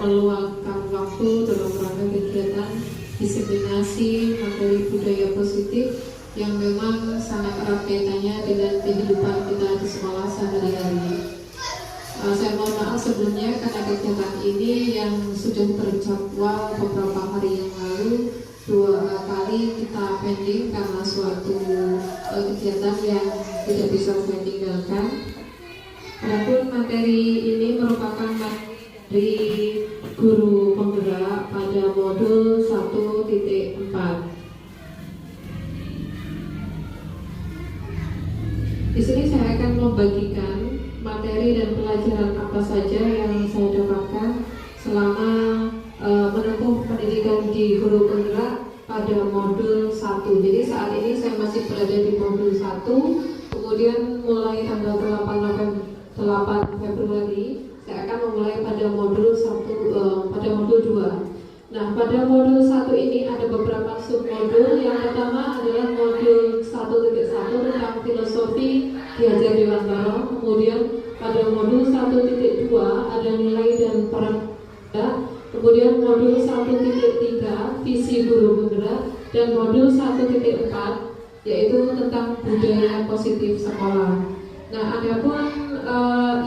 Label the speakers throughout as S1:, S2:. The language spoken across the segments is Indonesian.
S1: meluangkan waktu dalam rangka kegiatan diseminasi materi budaya positif yang memang sangat erat kaitannya dengan kehidupan kita di sekolah sehari-hari. Saya mohon maaf sebelumnya karena kegiatan ini yang sudah terjadwal beberapa hari yang lalu 2 kali kita pending karena suatu kegiatan yang tidak bisa saya tinggalkan. Adapun materi ini merupakan materi guru penggerak pada modul 1.4. Di sini saya akan membagikan materi dan pelajaran apa saja yang saya dapatkan selama menempuh pendidikan di guru penggerak pada modul 1. Jadi saat ini saya masih berada di modul 1, kemudian mulai tanggal 8 Februari saya akan memulai pada modul 1, pada modul 2. Nah, pada modul 1 ini ada beberapa submodul. Yang pertama adalah modul 1.1 tentang filosofi Ki Hajar Dewantara. Kemudian pada modul 1.2 ada nilai dan peran penggerak. Kemudian modul 1.3 visi guru penggerak, dan modul 1.4 yaitu tentang budaya positif sekolah. Nah, adapun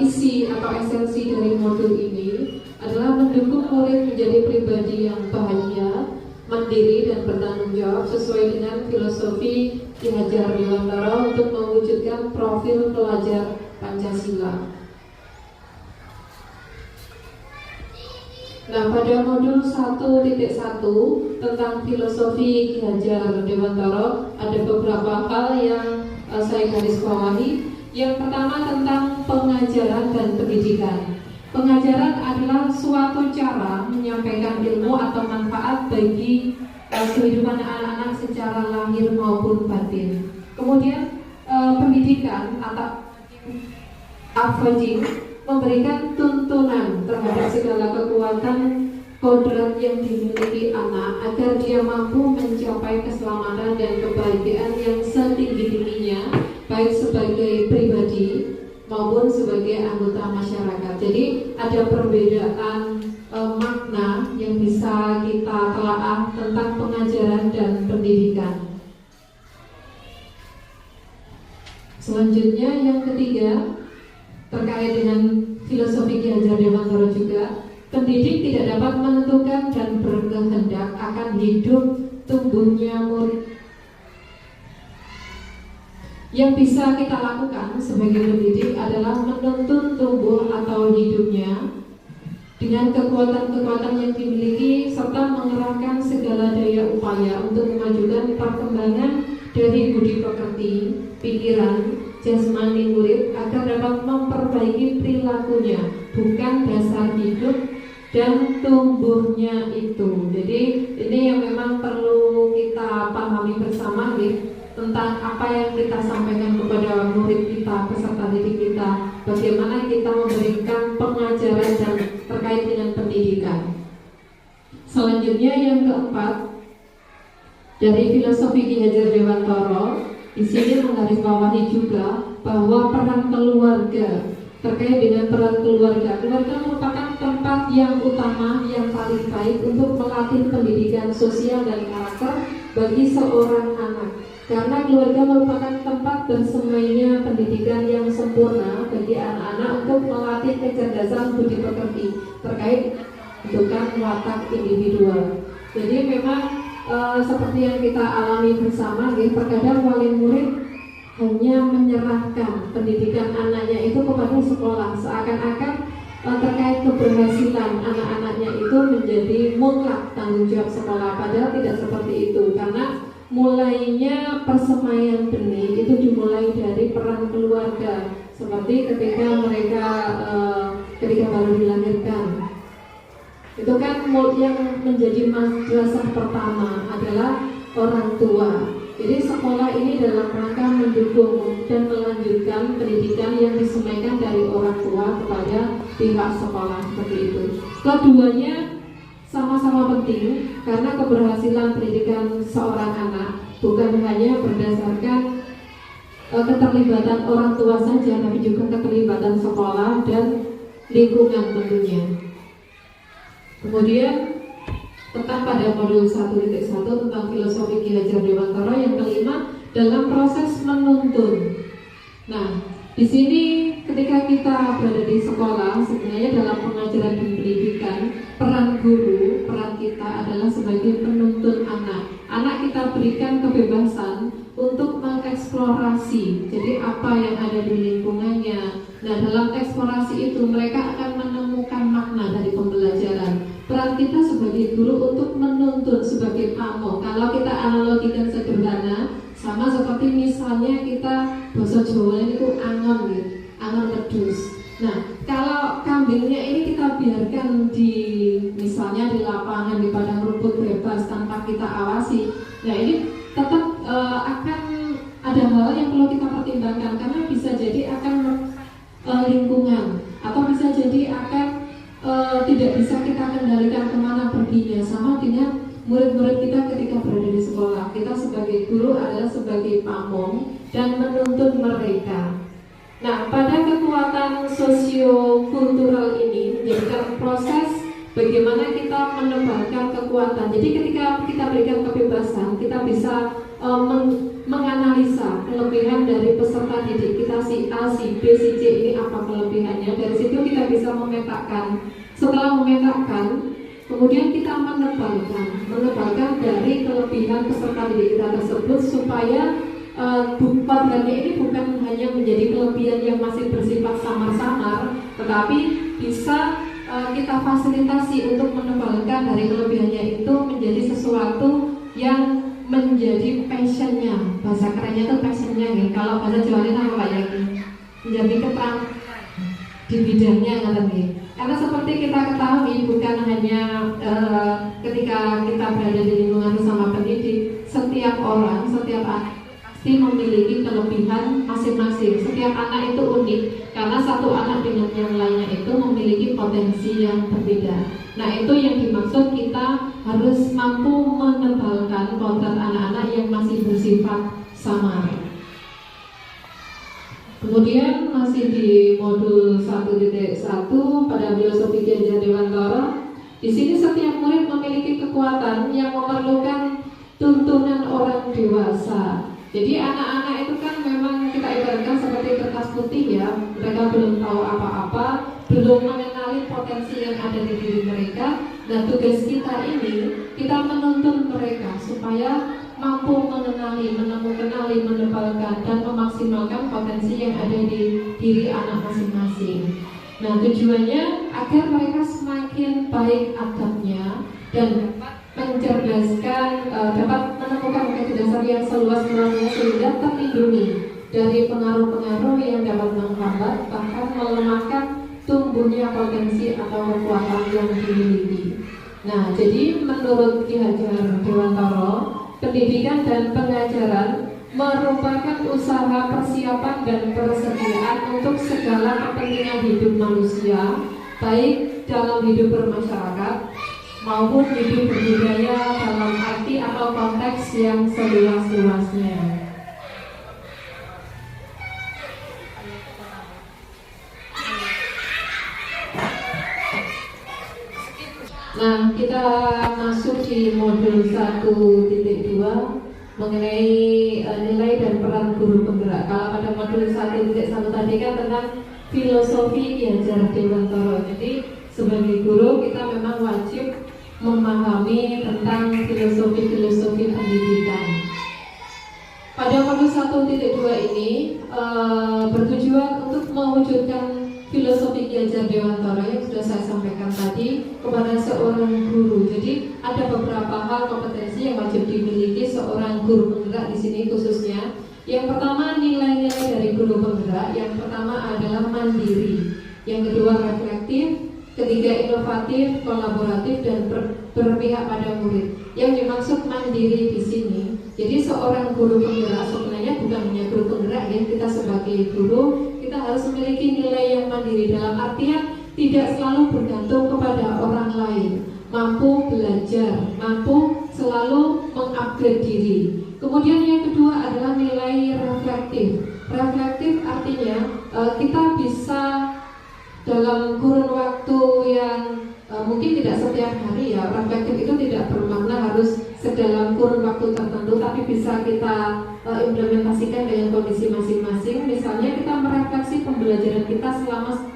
S1: isi atau esensi dari modul ini adalah mendukung murid menjadi pribadi yang bahagia, mandiri dan bertanggung jawab sesuai dengan filosofi Ki Hajar Dewantara untuk mewujudkan profil pelajar Pancasila. Nah, pada modul 1.1 tentang filosofi Ki Hajar Dewantara ada beberapa hal yang saya garis bawahi. Yang pertama tentang pengajaran dan pendidikan. Pengajaran adalah suatu cara menyampaikan ilmu atau manfaat bagi kehidupan anak-anak secara lahir maupun batin. Kemudian pendidikan atau upbringing memberikan tuntunan terhadap segala kekuatan kodrat yang dimiliki anak agar dia mampu mencapai keselamatan dan kebahagiaan yang setinggi-tingginya, baik sebagai pribadi maupun sebagai anggota masyarakat. Jadi ada perbedaan makna yang bisa kita telaah tentang pengajaran dan pendidikan. Selanjutnya yang ketiga terkait dengan filosofi Ki Hajar Dewantara juga, pendidik tidak dapat menentukan dan berkehendak akan hidup tumbuhnya murid. Yang bisa kita lakukan sebagai pendidik adalah menuntun tumbuh atau hidupnya dengan kekuatan-kekuatan yang dimiliki serta mengerahkan segala daya upaya untuk memajukan perkembangan dari budi pekerti, pikiran, jasmani murid agar dapat memperbaiki perilakunya, bukan dasar hidup dan tumbuhnya itu. Jadi ini yang memang perlu kita pahami bersama nih, tentang apa yang kita sampaikan kepada murid kita, peserta didik kita, bagaimana kita memberikan pengajaran dan terkait dengan pendidikan. Selanjutnya yang keempat, dari filosofi Ki Hajar Dewantara, di sini menggarisbawahi juga bahwa peran keluarga, terkait dengan peran keluarga. Keluarga merupakan tempat yang utama, yang paling baik untuk melatih pendidikan sosial dan karakter bagi seorang anak. Karena keluarga merupakan tempat bersemainya pendidikan yang sempurna bagi anak-anak untuk melatih kecerdasan budi pekerti terkait bentukan watak individual. Jadi memang seperti yang kita alami bersama, terkadang wali murid hanya menyerahkan pendidikan anaknya itu kepada sekolah, seakan-akan terkait keberhasilan anak-anaknya itu menjadi mutlak tanggung jawab sekolah, padahal tidak seperti itu. Karena mulainya persemaian benih itu dimulai dari peran keluarga, seperti ketika mereka ketika baru dilahirkan. Itu kan yang menjadi madrasah pertama adalah orang tua. Jadi sekolah ini dalam rangka mendukung dan melanjutkan pendidikan yang disemaikan dari orang tua kepada pihak sekolah, seperti itu. Keduanya sama-sama penting karena keberhasilan pendidikan seorang anak bukan hanya berdasarkan keterlibatan orang tua saja, tapi juga keterlibatan sekolah dan lingkungan tentunya. Kemudian tentang pada modul 1.1 tentang filosofi Ki Hajar Dewantara, yang kelima dalam proses menuntun. Nah, di sini ketika kita berada di sekolah, sebenarnya dalam pengajaran dan pendidikan, peran guru, peran kita adalah sebagai penuntun anak. Anak kita berikan kebebasan untuk mengeksplorasi, jadi apa yang ada di lingkungannya. Nah, dalam eksplorasi itu mereka akan menemukan makna dari pembelajaran. Peran kita sebagai guru untuk menuntun sebagai pamong. Kalau kita analogikan sederhana, sama seperti misalnya kita bahasa Jawa itu angon gitu, angon pedus. Nah, kalau kambingnya ini kita biarkan di misalnya di lapangan, di padang rumput bebas tanpa kita awasi, nah ini tetap akan ada hal yang perlu kita pertimbangkan, karena bisa jadi akan lingkungan, atau bisa jadi akan tidak bisa kita kendalikan kemana perginya. Sama dengan murid-murid kita ketika berada di sekolah, kita sebagai guru adalah sebagai pamong dan menuntun mereka. Nah, pada kekuatan sosiokultural ini menjadikan proses bagaimana kita menebalkan kekuatan. Jadi ketika kita berikan kebebasan, kita bisa menganalisa kelebihan dari peserta didik kita, si A, si B, si C ini apa kelebihannya. Dari situ kita bisa memetakan. Setelah memetakan, kemudian kita menebalkan dari kelebihan peserta didik kita tersebut, supaya programnya ini bukan hanya menjadi kelebihan yang masih bersifat samar-samar, tetapi bisa kita fasilitasi untuk menebalkan dari kelebihannya itu menjadi sesuatu yang menjadi passionnya. Bahasa kerennya itu passionnya nih. Kalau bahasa Jawa apa ya? Menjadi keterampilan di bidangnya nih. Karena seperti kita ketahui, bukan hanya ketika kita berada di lingkungan bersama pendidik, setiap orang, setiap anak pasti memiliki kelebihan masing-masing. Setiap anak itu unik, karena satu anak dengan yang lainnya itu memiliki potensi yang berbeda. Nah, itu yang dimaksud kita harus mampu menebalkan kodrat anak-anak yang masih bersifat samar. Kemudian masih di modul 1.1 pada filosofi Ki Hajar Dewantara, di sini setiap murid memiliki kekuatan yang memerlukan tuntunan orang dewasa. Jadi anak-anak itu kan memang kita ibaratkan seperti kertas putih ya, mereka belum tahu apa-apa, belum mengenali potensi yang ada di diri mereka. Dan tugas kita ini, kita menuntun mereka supaya mampu mengenali, menebalkan dan memaksimalkan potensi yang ada di diri anak masing-masing. Nah, tujuannya agar mereka semakin baik adabnya dan mencerdaskan, dapat menemukan kecerdasan yang seluas-luasnya sehingga terlindungi dari pengaruh-pengaruh yang dapat menghambat bahkan melemahkan tumbuhnya potensi atau kekuatan yang dimiliki. Nah, jadi menurut Ki Hajar Dewantara, pendidikan dan pengajaran merupakan usaha persiapan dan persediaan untuk segala kepentingan hidup manusia, baik dalam hidup bermasyarakat maupun hidup berbudaya dalam arti atau konteks yang seluas-luasnya. Nah, kita masuk di modul 1.2 mengenai nilai dan peran guru penggerak. Kalau pada modul 1.1 tadi kan tentang filosofi Ki Hajar Dewantara. Jadi sebagai guru kita memang wajib memahami tentang filosofi pendidikan. Pada modul 1.2 ini bertujuan untuk mewujudkan filosofi Ki Hajar Dewantara yang sudah saya sampaikan tadi kepada seorang guru. Jadi ada beberapa hal kompetensi yang wajib dimiliki seorang guru penggerak di sini khususnya. Yang pertama, nilai-nilai dari guru penggerak. Yang pertama adalah mandiri. Yang kedua, reflektif. Ketiga, inovatif, kolaboratif, dan berpihak pada murid. Yang dimaksud mandiri di sini, jadi seorang guru penggerak sebenarnya bukan hanya guru penggerak ya. Kita sebagai guru, kita harus memiliki nilai yang mandiri dalam artian tidak selalu bergantung kepada orang lain, mampu belajar, mampu selalu mengupgrade diri. Kemudian yang kedua adalah nilai reflektif. Reflektif artinya kita bisa dalam kurun waktu yang mungkin tidak setiap hari ya. Reflektif itu tidak bermakna harus sedalam kurun waktu tertentu, tapi bisa kita implementasikan dengan kondisi masing-masing. Misalnya kita merefleksi pembelajaran kita selama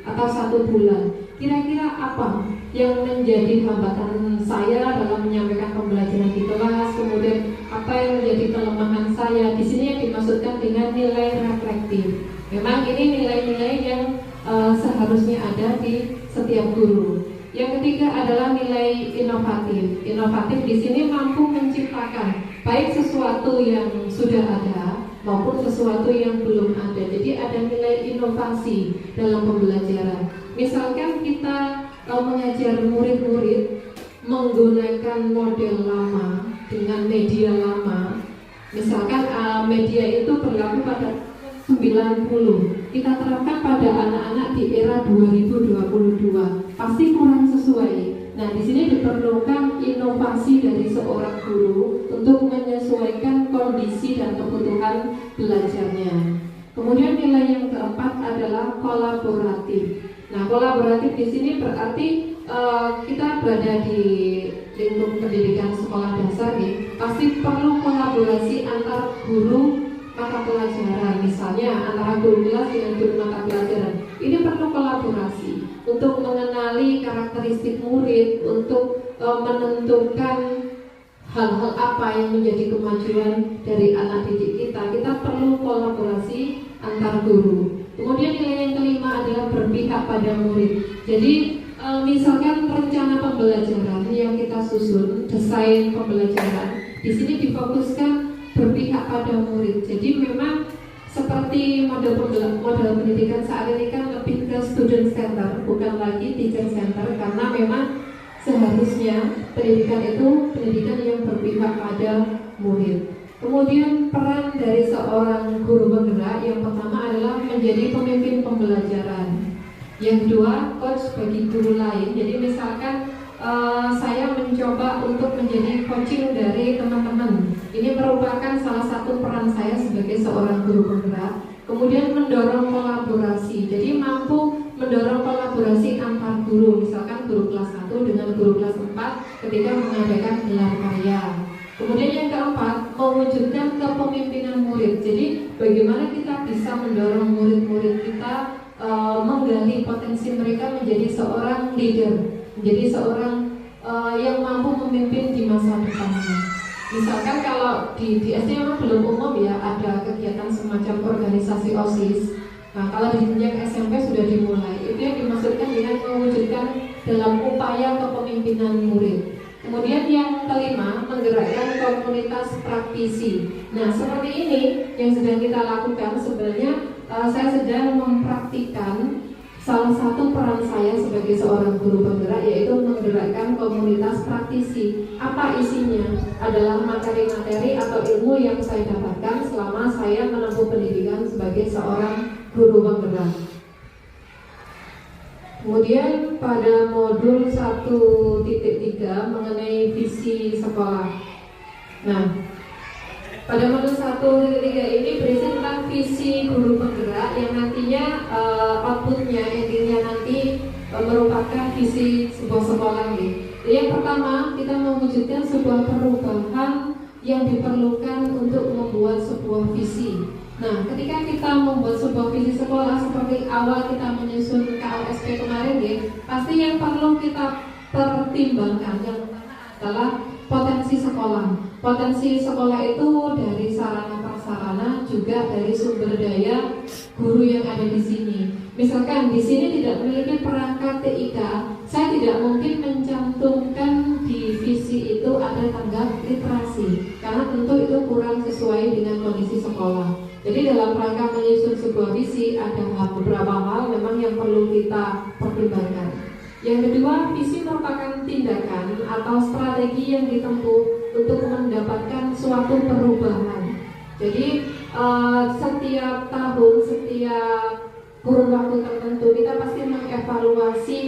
S1: atau 1 bulan. Kira-kira apa yang menjadi hambatan saya dalam menyampaikan pembelajaran di kelas, kemudian apa yang menjadi kelemahan saya. Di sini yang dimaksudkan dengan nilai reflektif. Memang ini nilai-nilai yang seharusnya ada di setiap guru. Yang ketiga adalah nilai inovatif. Inovatif di sini mampu menciptakan baik sesuatu yang sudah ada maupun sesuatu yang belum ada. Jadi ada nilai inovasi dalam pembelajaran. Misalkan kita mengajar murid-murid menggunakan model lama dengan media lama. Misalkan media itu berlaku pada 90, kita terapkan pada anak-anak di era 2022, pasti kurang sesuai. Nah, di sini diperlukan inovasi dari seorang guru untuk menyesuaikan kondisi dan kebutuhan belajarnya. Kemudian nilai yang keempat adalah kolaboratif. Nah, kolaboratif di sini berarti kita berada di lingkup pendidikan sekolah dasar nih, pasti perlu kolaborasi antar guru mata pelajaran, misalnya antara guru kelas dengan guru mata pelajaran. Ini perlu kolaborasi untuk mengenali karakteristik murid, untuk menentukan hal-hal apa yang menjadi kemajuan dari anak didik kita. Kita perlu kolaborasi antar guru. Kemudian nilai yang kelima adalah berpihak pada murid. Jadi misalkan rencana pembelajaran yang kita susun, desain pembelajaran, di sini difokuskan berpihak pada murid. Jadi memang seperti model pendidikan saat ini kan lebih ke student center, bukan lagi teacher center, karena memang seharusnya pendidikan itu pendidikan yang berpihak pada murid. Kemudian peran dari seorang guru penggerak yang pertama adalah menjadi pemimpin pembelajaran. Yang kedua, coach bagi guru lain. Jadi misalkan saya mencoba untuk menjadi coaching dari teman-teman. Ini merupakan salah satu peran saya sebagai seorang guru penggerak. Kemudian mendorong kolaborasi. Jadi mampu mendorong kolaborasi antar guru. Misalkan guru kelas 1 dengan guru kelas 4 ketika mengadakan gelar karya. Kemudian yang keempat, mewujudkan kepemimpinan murid. Jadi bagaimana kita bisa mendorong murid-murid kita menggali potensi mereka menjadi seorang leader, menjadi seorang yang mampu memimpin di masa depannya. Misalkan kalau di SD memang belum umum ya, ada kegiatan semacam organisasi OSIS. Nah, kalau di jenjang SMP sudah dimulai. Itu yang dimaksudkan dengan mewujudkan dalam upaya kepemimpinan murid. Kemudian yang kelima, menggerakkan komunitas praktisi. Nah, seperti ini yang sedang kita lakukan. Sebenarnya saya sedang mempraktikkan salah satu peran saya sebagai seorang guru penggerak, yaitu menggerakkan komunitas praktisi. Apa isinya? Adalah materi-materi atau ilmu yang saya dapatkan selama saya menempuh pendidikan sebagai seorang guru penggerak. Kemudian pada modul 1.3 mengenai visi sekolah. Nah, pada modul 1.3 ini berisi tentang visi guru penggerak yang nantinya outputnya, endingnya nanti merupakan visi sebuah sekolah nih. Yang pertama, kita mewujudkan sebuah perubahan yang diperlukan untuk membuat sebuah visi. Nah, ketika kita membuat sebuah visi sekolah seperti awal kita menyusun KLSP kemarin ya, pasti yang perlu kita pertimbangkan yang pertama adalah potensi sekolah. Potensi sekolah itu dari sarana prasarana, juga dari sumber daya guru yang ada di sini. Misalkan di sini tidak memiliki perangkat TIK, saya tidak mungkin mencantumkan di visi itu ada tanggap literasi, karena tentu itu kurang sesuai dengan kondisi sekolah. Jadi dalam rangka menyusun sebuah visi ada beberapa hal memang yang perlu kita pertimbangkan. Yang kedua, visi merupakan tindakan atau strategi yang ditempuh untuk mendapatkan suatu perubahan. Jadi setiap tahun, setiap kurun waktu tertentu kita pasti mengevaluasi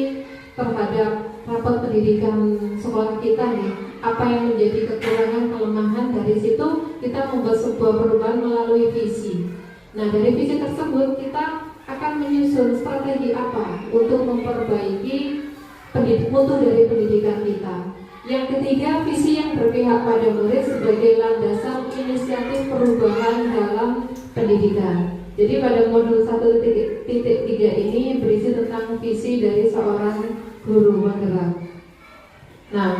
S1: terhadap rapat pendidikan sekolah kita nih, apa yang menjadi kekurangan, kelemahan. Dari situ kita membuat sebuah perubahan melalui visi. Nah, dari visi tersebut kita akan menyusun strategi apa untuk memperbaiki mutu dari pendidikan kita. Yang ketiga, visi yang berpihak pada murid sebagai landasan inisiatif perubahan dalam pendidikan. Jadi pada modul 1.3 ini berisi tentang visi dari seorang guru penggerak. Nah,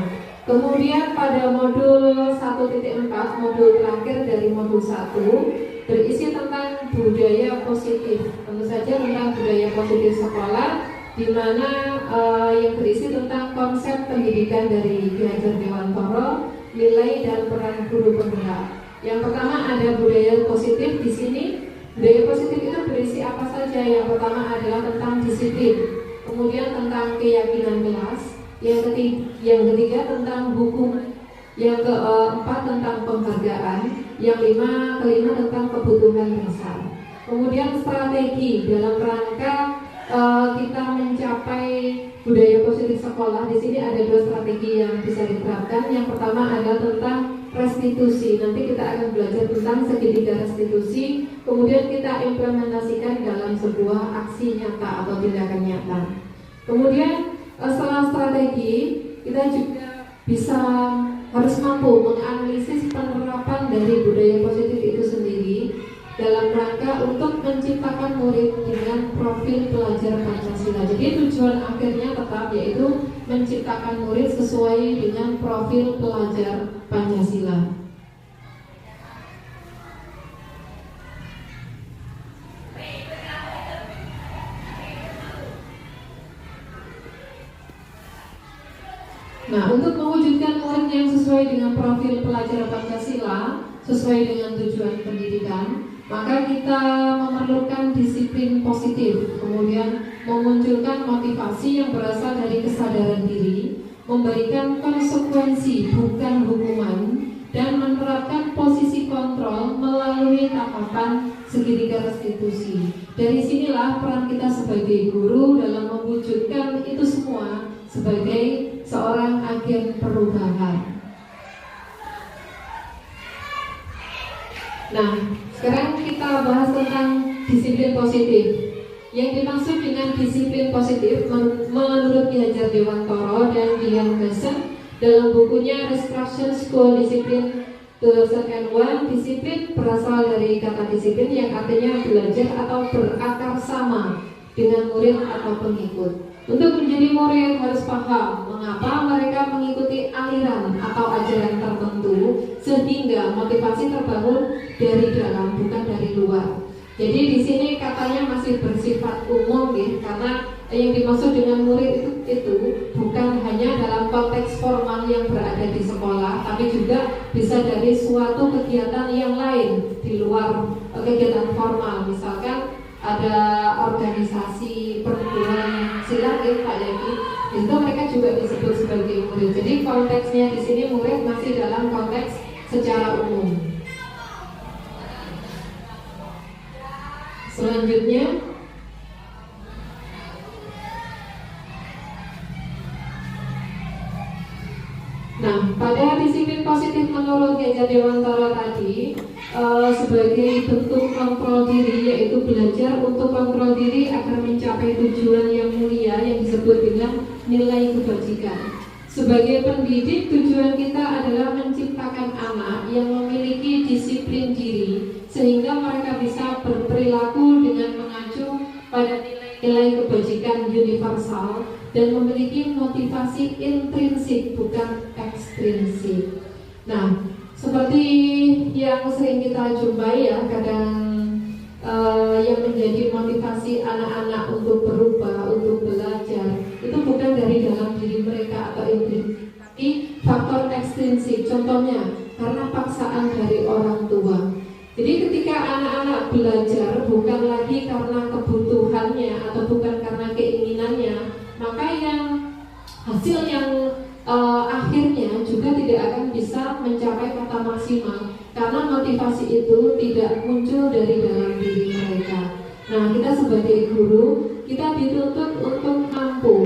S1: kemudian pada modul 1.4, modul terakhir dari modul 1, berisi tentang budaya positif. Tentu saja tentang budaya positif sekolah, di mana yang berisi tentang konsep pendidikan dari Ki Hajar Dewantara, nilai dan peran guru penggerak. Yang pertama ada budaya positif di sini. Budaya positif itu berisi apa saja? Yang pertama adalah tentang disiplin, kemudian tentang keyakinan kelas, yang ketiga tentang hukum, yang keempat tentang penghargaan, yang kelima tentang kebutuhan dasar. Kemudian strategi dalam rangka kita mencapai budaya positif sekolah. Di sini ada 2 strategi yang bisa diterapkan. Yang pertama adalah tentang restitusi. Nanti kita akan belajar tentang segitiga restitusi. Kemudian kita implementasikan dalam sebuah aksi nyata atau tindakan nyata. Kemudian setelah strategi, kita juga harus mampu menganalisis penerapan dari budaya positif itu sendiri dalam rangka untuk menciptakan murid dengan profil pelajar Pancasila. Jadi tujuan akhirnya tetap yaitu menciptakan murid sesuai dengan profil pelajar Pancasila. Nah, untuk mewujudkan murid yang sesuai dengan profil pelajar Pancasila, sesuai dengan tujuan pendidikan, maka kita memerlukan disiplin positif, kemudian memunculkan motivasi yang berasal dari kesadaran diri, memberikan konsekuensi bukan hukuman, dan menerapkan posisi kontrol melalui tahapan segitiga restitusi. Dari sinilah peran kita sebagai guru dalam mewujudkan itu semua sebagai seorang agen perubahan. Nah, sekarang kita bahas tentang disiplin positif. Yang dimaksud dengan disiplin positif menurut Ki Hajar Dewantara dan Dian Gassen dalam bukunya Restruction School Discipline 2001, disiplin berasal dari kata disiplin yang artinya belajar atau berakar sama dengan murid atau pengikut. Untuk menjadi murid harus paham mengapa mereka mengikuti aliran atau ajaran tertentu, sehingga motivasi terbangun dari dalam bukan dari luar. Jadi di sini katanya masih bersifat umum ya, karena yang dimaksud dengan murid itu bukan hanya dalam konteks formal yang berada di sekolah, tapi juga bisa dari suatu kegiatan yang lain di luar kegiatan formal. Misalkan ada organisasi perguruan silat ya Pak Yaki, itu mereka juga disebut sebagai murid. Jadi konteksnya di sini murid masih dalam konteks secara umum. Selanjutnya, nah pada disiplin positif menurut Ki Hajar Dewantara tadi, sebagai bentuk kontrol diri, yaitu belajar untuk kontrol diri agar mencapai tujuan yang mulia yang disebut dengan nilai kebajikan. Sebagai pendidik, tujuan kita adalah menciptakan anak yang memiliki disiplin diri sehingga mereka bisa berperilaku dengan mengacu pada nilai kebajikan universal dan memiliki motivasi intrinsik bukan ekstrinsik. Nah, seperti yang sering kita jumpai ya, kadang yang menjadi motivasi anak-anak untuk berubah, untuk belajar, itu bukan dari dalam diri mereka atau intrinsik, tapi faktor ekstrinsik. Contohnya, karena paksaan dari orang tua. Jadi ketika anak-anak belajar bukan lagi karena kebutuhannya atau bukan karena keinginannya, maka hasil yang akhirnya juga tidak akan bisa mencapai kata maksimal karena motivasi itu tidak muncul dari dalam diri mereka. Nah, kita sebagai guru, kita dituntut untuk mampu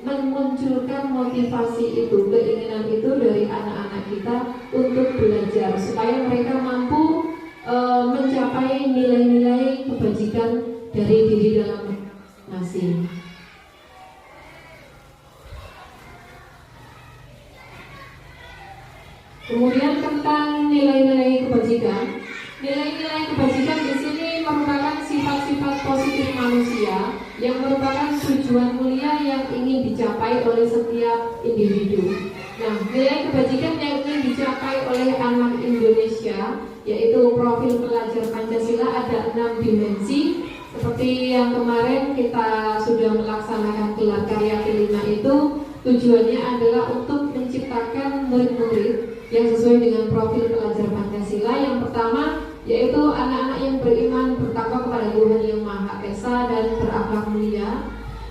S1: memunculkan motivasi itu, keinginan itu dari anak-anak kita untuk belajar supaya mereka mampu mencapai nilai-nilai kebajikan dari diri dalam masing-masing. Kemudian tentang nilai-nilai kebajikan. Nilai-nilai kebajikan di sini merupakan sifat-sifat positif manusia yang merupakan tujuan mulia yang ingin dicapai oleh setiap individu. Nah, nilai kebajikan yang ingin dicapai oleh anak Indonesia, yaitu profil pelajar Pancasila, ada 6 dimensi. Seperti yang kemarin kita sudah melaksanakan gelar karya kelima itu, tujuannya adalah untuk menciptakan murid-murid yang sesuai dengan profil pelajar Pancasila. Yang pertama yaitu anak-anak yang beriman bertakwa kepada Tuhan Yang Maha Esa dan berakhlak mulia.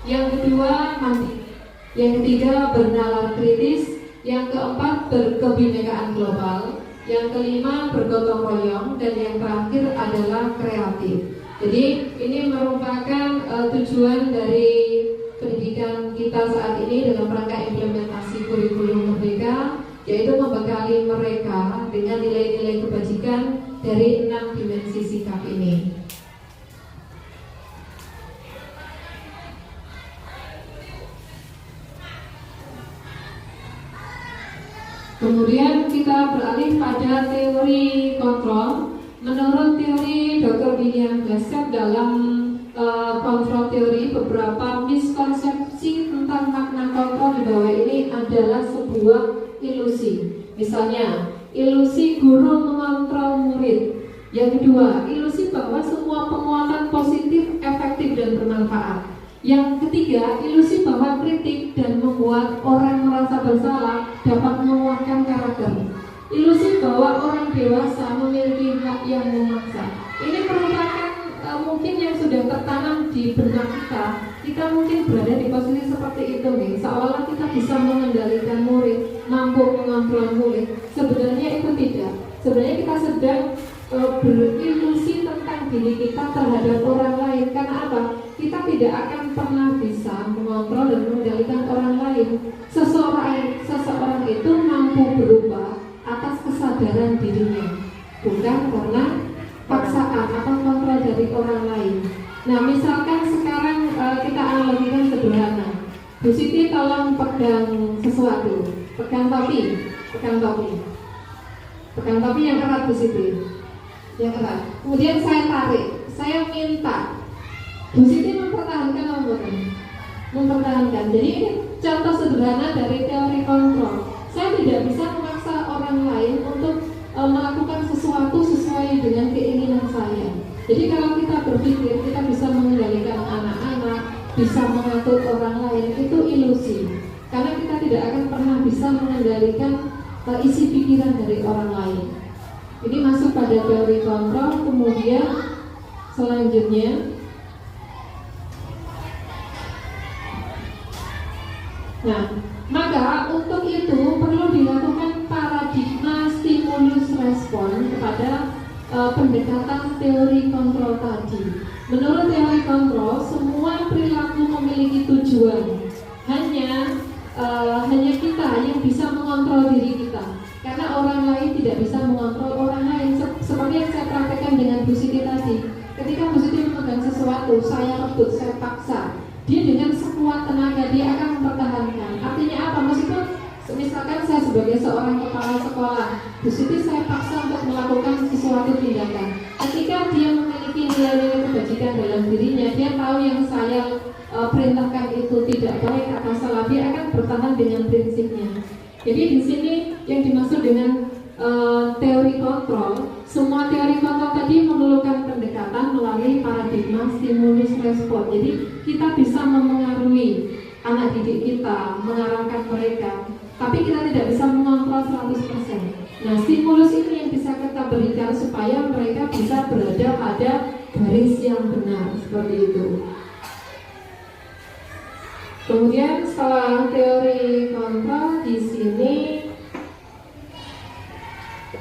S1: Yang kedua, mandiri. Yang ketiga, bernalar kritis. Yang keempat, berkebinekaan global. Yang kelima, bergotong royong. Dan yang terakhir adalah kreatif. Jadi ini merupakan tujuan dari pendidikan kita saat ini dalam rangka implementasi kurikulum Merdeka, yaitu membekali mereka dengan nilai-nilai kebajikan dari 6 dimensi sikap ini. Kemudian kita beralih pada teori kontrol. Menurut teori Dr. William Glasser, dalam kontrol teori, beberapa miskonsepsi tentang makna kontrol di bawah ini adalah sebuah ilusi. Misalnya, ilusi guru mengontrol murid. Yang kedua, ilusi bahwa semua penguatan positif, efektif, dan bermanfaat. Yang ketiga, ilusi bahwa kritik dan membuat orang merasa bersalah dapat menguatkan karakter. Ilusi bahwa orang dewasa memiliki hak yang memaksa. Ini merupakan mungkin yang sudah tertanam di benak kita. Kita mungkin berada di posisi seperti itu nih, seolah kita bisa mengendalikan murid, mampu mengontrol murid. Sebenarnya itu tidak. Sebenarnya kita sedang berilusi tentang diri kita terhadap orang lain. Karena apa? Kita tidak akan pernah bisa mengontrol dan mengendalikan orang lain. Seseorang itu mampu berubah atas kesadaran dirinya, bukan karena paksaan atau kontrol dari orang lain. Nah, misalkan sekarang kita analogikan sederhana. Bu Siti tolong pegang sesuatu, pegang topi yang erat Bu Siti, yang erat. Kemudian saya tarik, saya minta. Bu Siti mempertahankan atau bukan? Mempertahankan. Jadi ini contoh sederhana dari teori kontrol. Saya tidak bisa memaksa orang lain untuk melakukan sesuatu sesuai dengan keinginan saya. Jadi kalau kita berpikir kita bisa mengendalikan anak-anak, bisa mengatur orang lain, itu ilusi. Karena kita tidak akan pernah bisa mengendalikan isi pikiran dari orang lain. Ini masuk pada teori kontrol. Kemudian selanjutnya, nah, maka untuk itu perlu dilakukan paradigma stimulus respon kepada pendekatan teori kontrol tadi. Menurut teori kontrol, semua perilaku memiliki tujuan. Hanya kita yang bisa mengontrol diri kita. Karena orang lain tidak bisa mengontrol orang lain. Seperti yang saya praktekkan dengan Bu Siti tadi. Ketika Bu Siti memegang sesuatu, saya rebut, saya paksa. Dia dengan sekuat tenaga dia akan mempertahankan. Artinya apa? Meskipun misalkan saya sebagai seorang kepala sekolah, Bu Siti saya paksa untuk melakukan sesuatu tindakan. Ketika dia memiliki nilai-nilai kebajikan dalam dirinya, dia tahu yang saya perintahkan itu tidak baik atau salah, dia akan bertahan dengan prinsipnya. Jadi di sini yang dimaksud dengan teori kontrol, semua teori kontrol tadi memerlukan pendekatan melalui paradigma stimulus respon. Jadi kita bisa memengaruhi anak didik kita, mengarahkan mereka, tapi kita tidak bisa mengontrol 100%. Nah, stimulus ini yang bisa kita berikan supaya mereka bisa berada pada garis yang benar, seperti itu. Kemudian setelah teori kontrol, di sini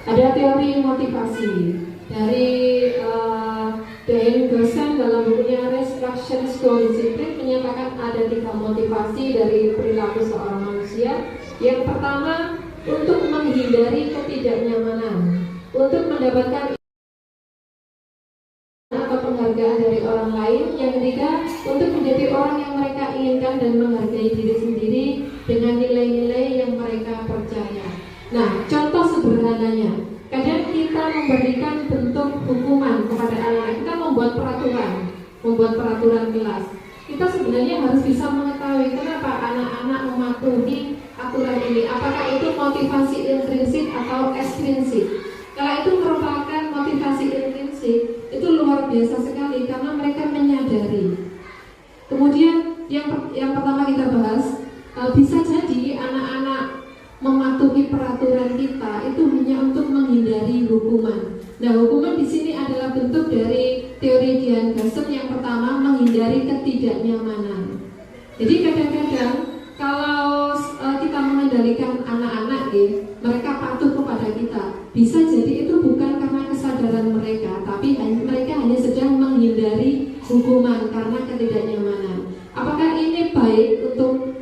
S1: ada teori motivasi dari Dane Gosen dalam bukunya Restriction School Discipline menyatakan ada 3 motivasi dari perilaku seorang manusia. Yang pertama, untuk menghindari ketidaknyamanan, untuk mendapatkan atau penghargaan dari orang lain. Yang ketiga, untuk menjadi orang yang mereka inginkan dan menghargai diri sendiri dengan nilai-nilai yang mereka percaya. Nah, contoh sederhana gunanya. Kadang kita memberikan bentuk hukuman kepada anak, kita membuat peraturan kelas. Kita sebenarnya harus bisa mengetahui kenapa anak-anak mematuhi aturan ini. Apakah itu motivasi intrinsik atau ekstrinsik? Kalau itu merupakan motivasi intrinsik, itu luar biasa sekali karena mereka menyadari. Kemudian yang pertama kita bahas, bisa jadi anak-anak mematuhi peraturan kita itu hanya untuk menghindari hukuman. Nah, hukuman di sini adalah bentuk dari teori Dian Gasem yang pertama, menghindari ketidaknyamanan. Jadi kadang-kadang kalau kita mengendalikan anak-anak, mereka patuh kepada kita. Bisa jadi itu bukan karena kesadaran mereka, tapi mereka hanya sedang menghindari hukuman karena ketidaknyamanan. Apakah ini baik untuk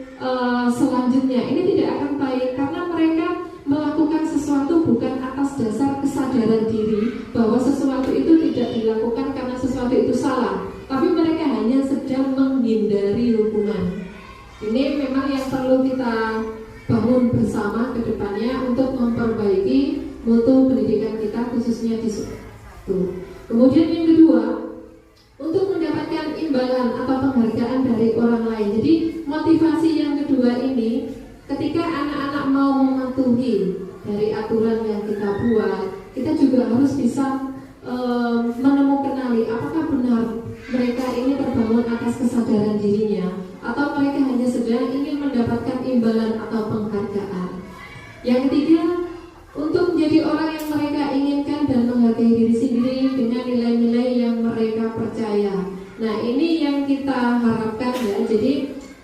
S1: selanjutnya? Ini tidak akan baik karena mereka melakukan sesuatu bukan atas dasar kesadaran diri bahwa sesuatu itu tidak dilakukan karena sesuatu itu salah, tapi mereka hanya sedang menghindari hukuman. Ini memang yang perlu kita bangun bersama ke depannya untuk memperbaiki mutu pendidikan kita khususnya di sekolah. Kemudian yang kedua, untuk mendapatkan imbalan atau penghargaan dari orang lain. Jadi motivasi yang kedua ini, ketika anak-anak mau mematuhi dari aturan yang kita buat, kita juga harus bisa menemukan apakah benar mereka ini terbangun atas kesadaran dirinya, atau mereka hanya sedang ingin mendapatkan imbalan atau penghargaan. Yang ketiga, untuk menjadi orang yang mereka inginkan dan menghargai diri sendiri dengan nilai-nilai yang mereka percaya. Nah, ini yang kita harapkan ya. Jadi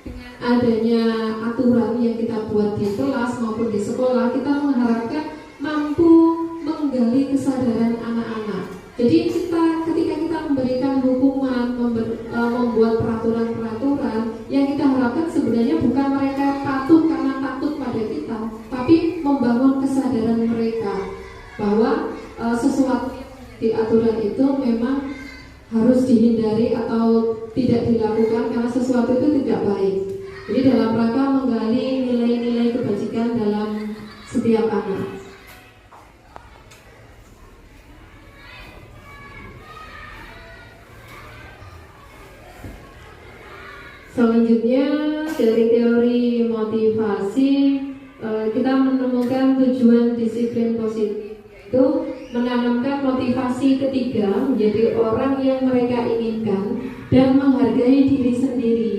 S1: dengan adanya aturan yang kita buat di kelas maupun di sekolah, kita mengharapkan mampu menggali kesadaran anak-anak. Jadi ketika kita memberikan hukuman, membuat peraturan-peraturan, yang kita harapkan sebenarnya bukan mereka patuh karena takut pada kita, tapi membangun kesadaran mereka bahwa sesuatu di aturan itu memang harus dihindari atau tidak dilakukan karena sesuatu itu tidak baik. Jadi dalam rangka menggali nilai-nilai kebajikan dalam setiap anak. Selanjutnya dari teori motivasi, kita menemukan tujuan disiplin positif, yaitu menanamkan motivasi ketiga menjadi orang yang mereka inginkan dan menghargai diri sendiri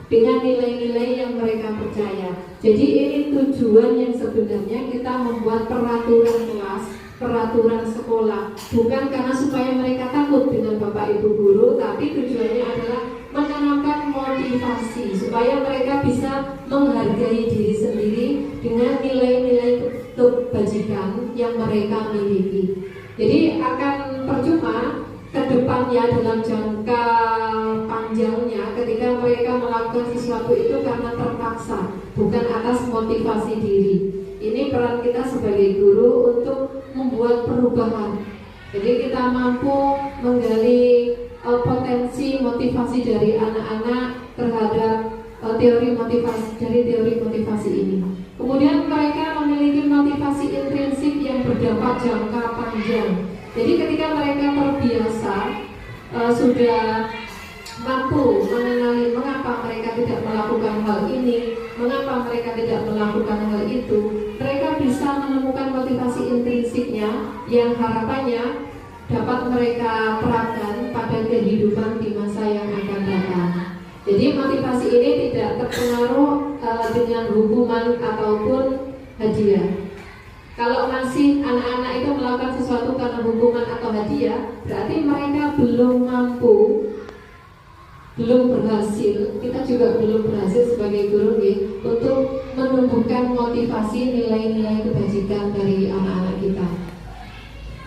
S1: dengan nilai-nilai yang mereka percaya. Jadi ini tujuan yang sebenarnya kita membuat peraturan kelas, peraturan sekolah, bukan karena supaya mereka takut dengan Bapak Ibu guru, tapi tujuannya adalah menanamkan motivasi supaya mereka bisa menghargai diri sendiri dengan nilai-nilai kebajikan yang mereka miliki. Jadi akan percuma ke depannya dalam jangka panjangnya ketika mereka melakukan sesuatu itu karena terpaksa, bukan atas motivasi diri. Ini peran kita sebagai guru untuk membuat perubahan. Jadi kita mampu menggali potensi motivasi dari anak-anak terhadap teori motivasi ini. Kemudian mereka memiliki motivasi intrinsik yang berdampak jangka panjang. Jadi ketika mereka terbiasa sudah mampu mengenali mengapa mereka tidak melakukan hal ini, mengapa mereka tidak melakukan hal itu, mereka bisa menemukan motivasi intrinsiknya yang harapannya dapat mereka terapkan pada kehidupan di masa yang akan datang. Jadi motivasi ini tidak terpengaruh dengan hukuman ataupun hadiah. Kalau masih anak-anak itu melakukan sesuatu karena hukuman atau hadiah, berarti mereka belum mampu, belum berhasil. Kita juga belum berhasil sebagai guru untuk menumbuhkan motivasi nilai-nilai kebajikan dari anak-anak kita.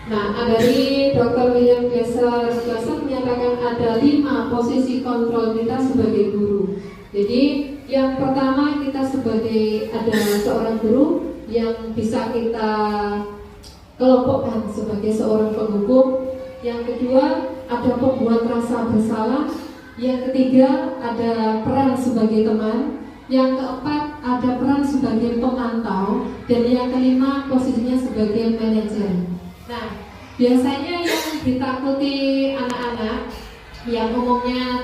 S1: Nah, dari Dr. William Glasser menyatakan ada 5 posisi kontrol kita sebagai guru. Jadi yang pertama, kita sebagai seorang guru yang bisa kita kelompokkan sebagai seorang penghukum. Yang kedua, ada pembuat rasa bersalah. Yang ketiga, ada peran sebagai teman. Yang keempat, ada peran sebagai pemantau. dan yang kelima posisinya sebagai manajer. Nah, biasanya yang ditakuti anak-anak yang umumnya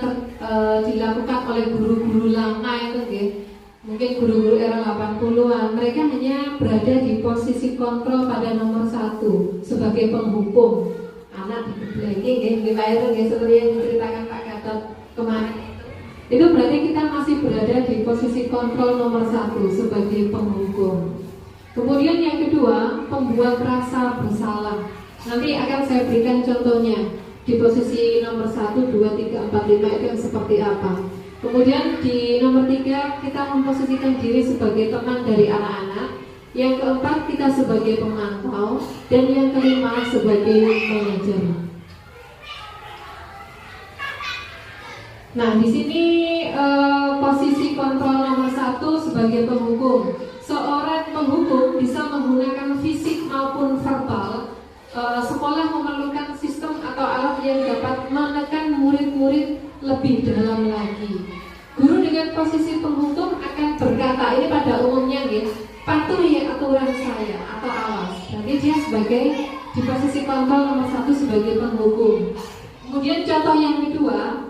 S1: dilakukan oleh guru-guru lama itu mungkin guru-guru era 80-an, mereka hanya berada di posisi kontrol pada nomor 1 sebagai penghukum. Anak di viral seperti yang diceritakan Pak Gatot kemarin itu berarti kita masih berada di posisi kontrol nomor 1 sebagai penghukum. Kemudian yang kedua, pembuat rasa bersalah. Nanti akan saya berikan contohnya di posisi nomor 1, 2, 3, 4, 5 itu yang seperti apa. Kemudian di nomor 3 kita memposisikan diri sebagai teman dari anak-anak. Yang keempat kita sebagai pemantau, dan yang kelima sebagai manajer. Nah, di sini posisi kontrol nomor 1 sebagai penghukum. Seorang penghukum bisa menggunakan fisik maupun verbal. Sekolah memerlukan sistem atau alat yang dapat menekan murid-murid lebih dalam lagi. Guru dengan posisi penghukum akan berkata, ini pada umumnya patuhi aturan saya atau awas. Jadi dia sebagai di posisi kontrol nomor 1 sebagai penghukum. Kemudian contoh yang kedua,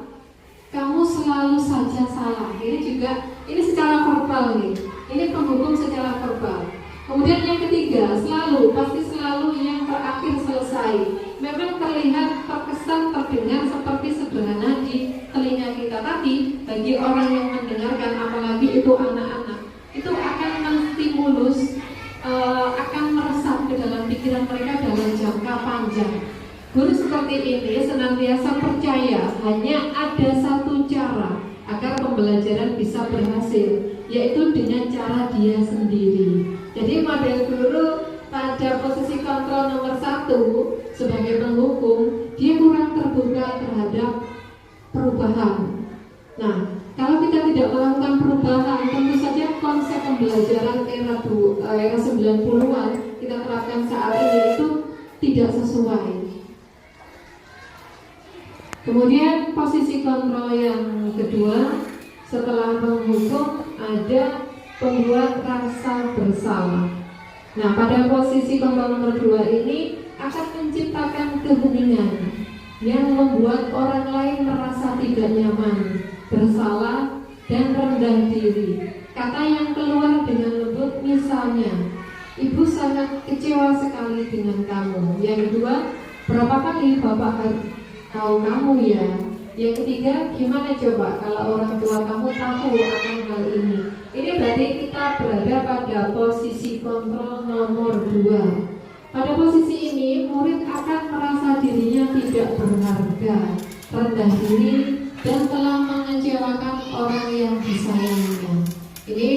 S1: kamu selalu saja salah. Ini secara verbal Ini penghukum secara verbal. Kemudian yang ketiga, pasti selalu yang terakhir selesai. Memang terlihat, terkesan, terdengar seperti sederhana di telinga kita, tapi bagi orang yang mendengarkan, apalagi itu anak-anak, itu akan menstimulus, akan meresap ke dalam pikiran mereka dalam jangka panjang. Guru seperti ini senantiasa percaya hanya ada satu cara agar pembelajaran bisa berhasil, yaitu dengan cara dia sendiri. Jadi model guru pada posisi kontrol nomor 1 sebagai penghukum, dia kurang terbuka terhadap perubahan. Nah, kalau kita tidak melakukan perubahan, tentu saja konsep pembelajaran era 90-an kita terapkan saat ini itu tidak sesuai. Kemudian posisi kontrol yang kedua setelah penghukum ada pembuat rasa bersalah. Nah, pada posisi kontrol nomor 2 ini akan menciptakan keheningan yang membuat orang lain merasa tidak nyaman, bersalah, dan rendah diri. Kata yang keluar dengan lembut misalnya, ibu sangat kecewa sekali dengan kamu. Yang kedua, berapa kali bapak tahu kamu ya? Yang ketiga, gimana coba kalau orang tua kamu tahu akan hal ini? Ini berarti kita berada pada posisi kontrol nomor 2. Pada posisi ini, murid akan merasa dirinya tidak berharga, rendah diri, dan telah mengecewakan orang yang disayanginya. Ini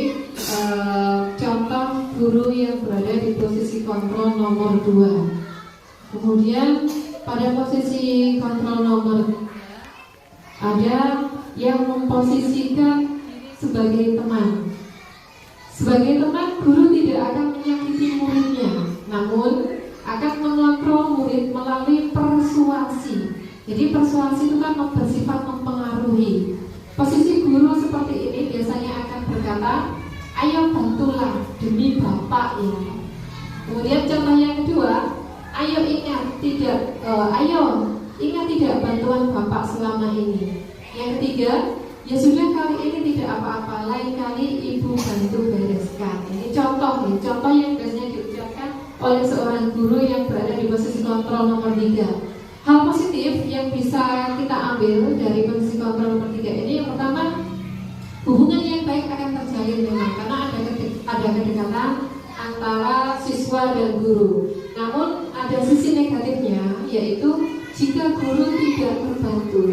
S1: contoh guru yang berada di posisi kontrol nomor 2. Kemudian pada posisi kontrol nomor ada yang memposisikan sebagai teman. Sebagai teman, guru tidak akan menyakiti muridnya, namun akan mengontrol murid melalui persuasi. Jadi persuasi itu kan bersifat mempengaruhi. Posisi guru seperti ini biasanya akan berkata, ayo bantulah demi bapak ya. Kemudian contoh yang kedua, ayo ingat tidak bantuan bapak selama ini. Yang ketiga, ya sudah kali ini tidak apa-apa, lain kali ibu bantu bereskan. Ini contoh yang biasanya diucapkan oleh seorang guru yang berada di posisi kontrol nomor 3. Hal positif yang bisa kita ambil dari posisi kontrol nomor 3 ini, yang pertama, hubungan yang baik akan terjalin memang karena ada kedekatan antara siswa dan guru. Namun ada sisi negatifnya, yaitu jika guru tidak terbantu,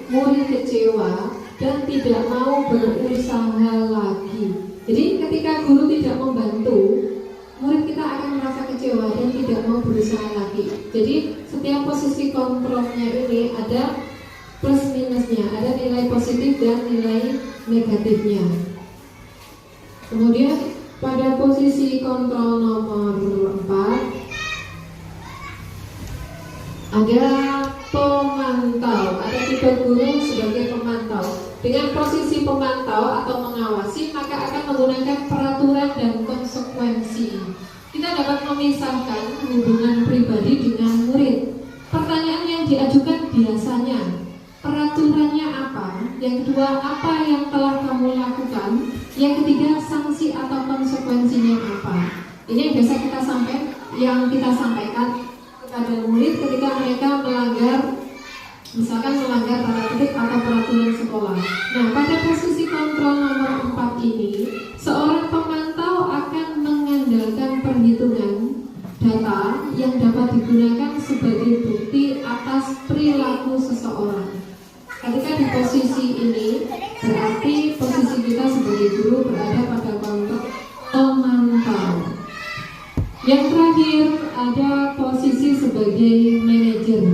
S1: murid kecewa dan tidak mau berusaha lagi. Jadi ketika guru tidak membantu, murid kita akan merasa kecewa dan tidak mau berusaha lagi. Jadi setiap posisi kontrolnya ini ada plus minusnya, ada nilai positif dan nilai negatifnya. Kemudian pada posisi kontrol nomor 4 ada pemantau, ada tipe guru sebagai pemantau. Dengan posisi pemantau atau mengawasi, maka akan menggunakan peraturan dan konsekuensi. dapat memisahkan hubungan pribadi dengan murid. Pertanyaan yang diajukan biasanya, peraturannya apa? Yang kedua, apa yang telah kamu lakukan? Yang ketiga, sanksi atau konsekuensinya apa? Ini yang biasa kita sampaikan kepada murid ketika mereka melanggar, misalkan melanggar tanda tertib atau peraturan sekolah. Nah, pada posisi kontrol nomor 4 ini, seorang pemantau akan mengandalkan perhitungan data yang dapat digunakan sebagai bukti atas perilaku seseorang. Ketika di posisi ini, berarti posisi kita sebagai guru berada pada konteks pemantau. Yang terakhir, ada posisi sebagai manajer.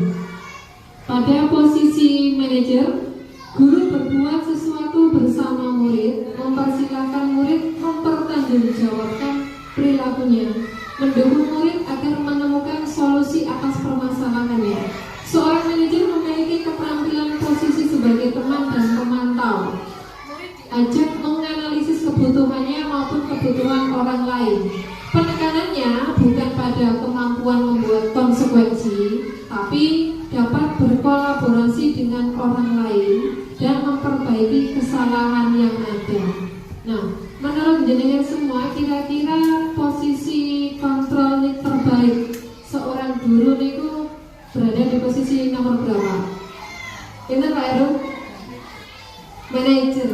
S1: Pada posisi manajer, guru berbuat sesuatu bersama murid, mempersilahkan murid mempertanggungjawabkan perilakunya, mendukung murid agar menemukan solusi atas permasalahannya. Seorang manajer memiliki keterampilan posisi sebagai teman dan pemantau. Ajak menganalisis kebutuhannya maupun kebutuhan orang lain. Penekanannya bukan pada kemampuan membuat konsekuensi, tapi dapat berkolaborasi dengan orang lain dan memperbaiki kesalahan yang ada. Nah, menurut jenengan semua, kira-kira posisi kontrol terbaik seorang guru itu berada di posisi nomor berapa? Benar Pak Heru? Manajer.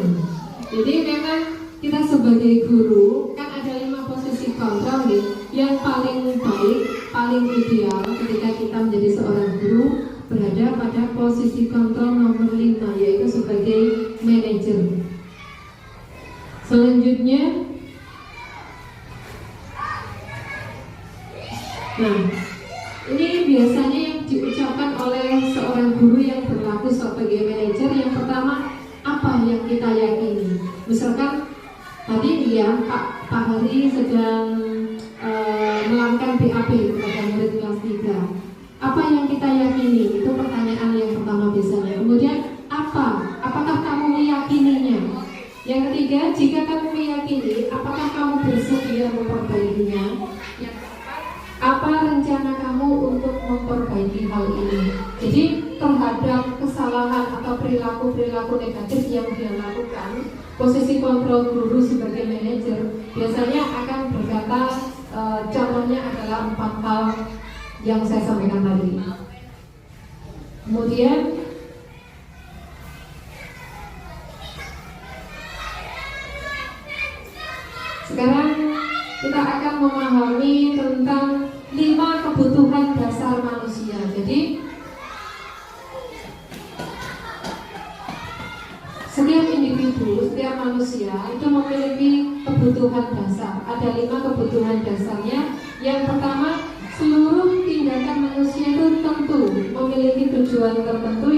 S1: Jadi memang kita sebagai guru kan ada 5 posisi kontrol nih. Yang paling baik, paling ideal ketika kita menjadi seorang guru berada pada posisi kontrol nomor 5, yaitu sebagai manajer. Selanjutnya, nah ini biasanya yang diucapkan oleh seorang guru yang berlaku sebagai manajer. Yang pertama, apa yang kita yakini. Misalkan tadi Pak Hari sedang melakukan BAP kepada murid kelas 3. Apa yang kita yakini? Itu pertanyaan yang pertama biasanya. Kemudian apakah kamu meyakininya? Yang ketiga, jika kamu meyakini, apakah kamu bersedia memperbaikinya? Yang keempat, apa rencana kamu untuk memperbaiki hal ini? Jadi terhadap kesalahan atau perilaku negatif yang dia lakukan, posisi kontrol guru sebagai manajer biasanya akan berkata, contohnya adalah 4 hal yang saya sampaikan tadi. Kemudian sekarang kita akan memahami tentang 5 kebutuhan dasar manusia. Jadi setiap individu, setiap manusia itu memiliki kebutuhan dasar. Ada 5 kebutuhan dasarnya. Yang pertama, seluruh tindakan manusia itu tentu memiliki tujuan tertentu.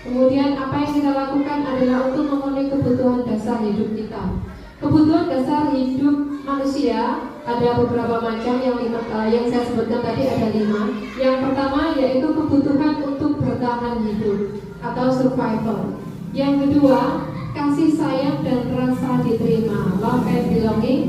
S1: Kemudian apa yang kita lakukan adalah untuk memenuhi kebutuhan dasar hidup kita. Kebutuhan dasar hidup manusia ada beberapa macam. Yang saya sebutkan tadi ada 5. Yang pertama yaitu kebutuhan untuk bertahan hidup atau survival. Yang kedua, kasih sayang dan rasa diterima, love and belonging.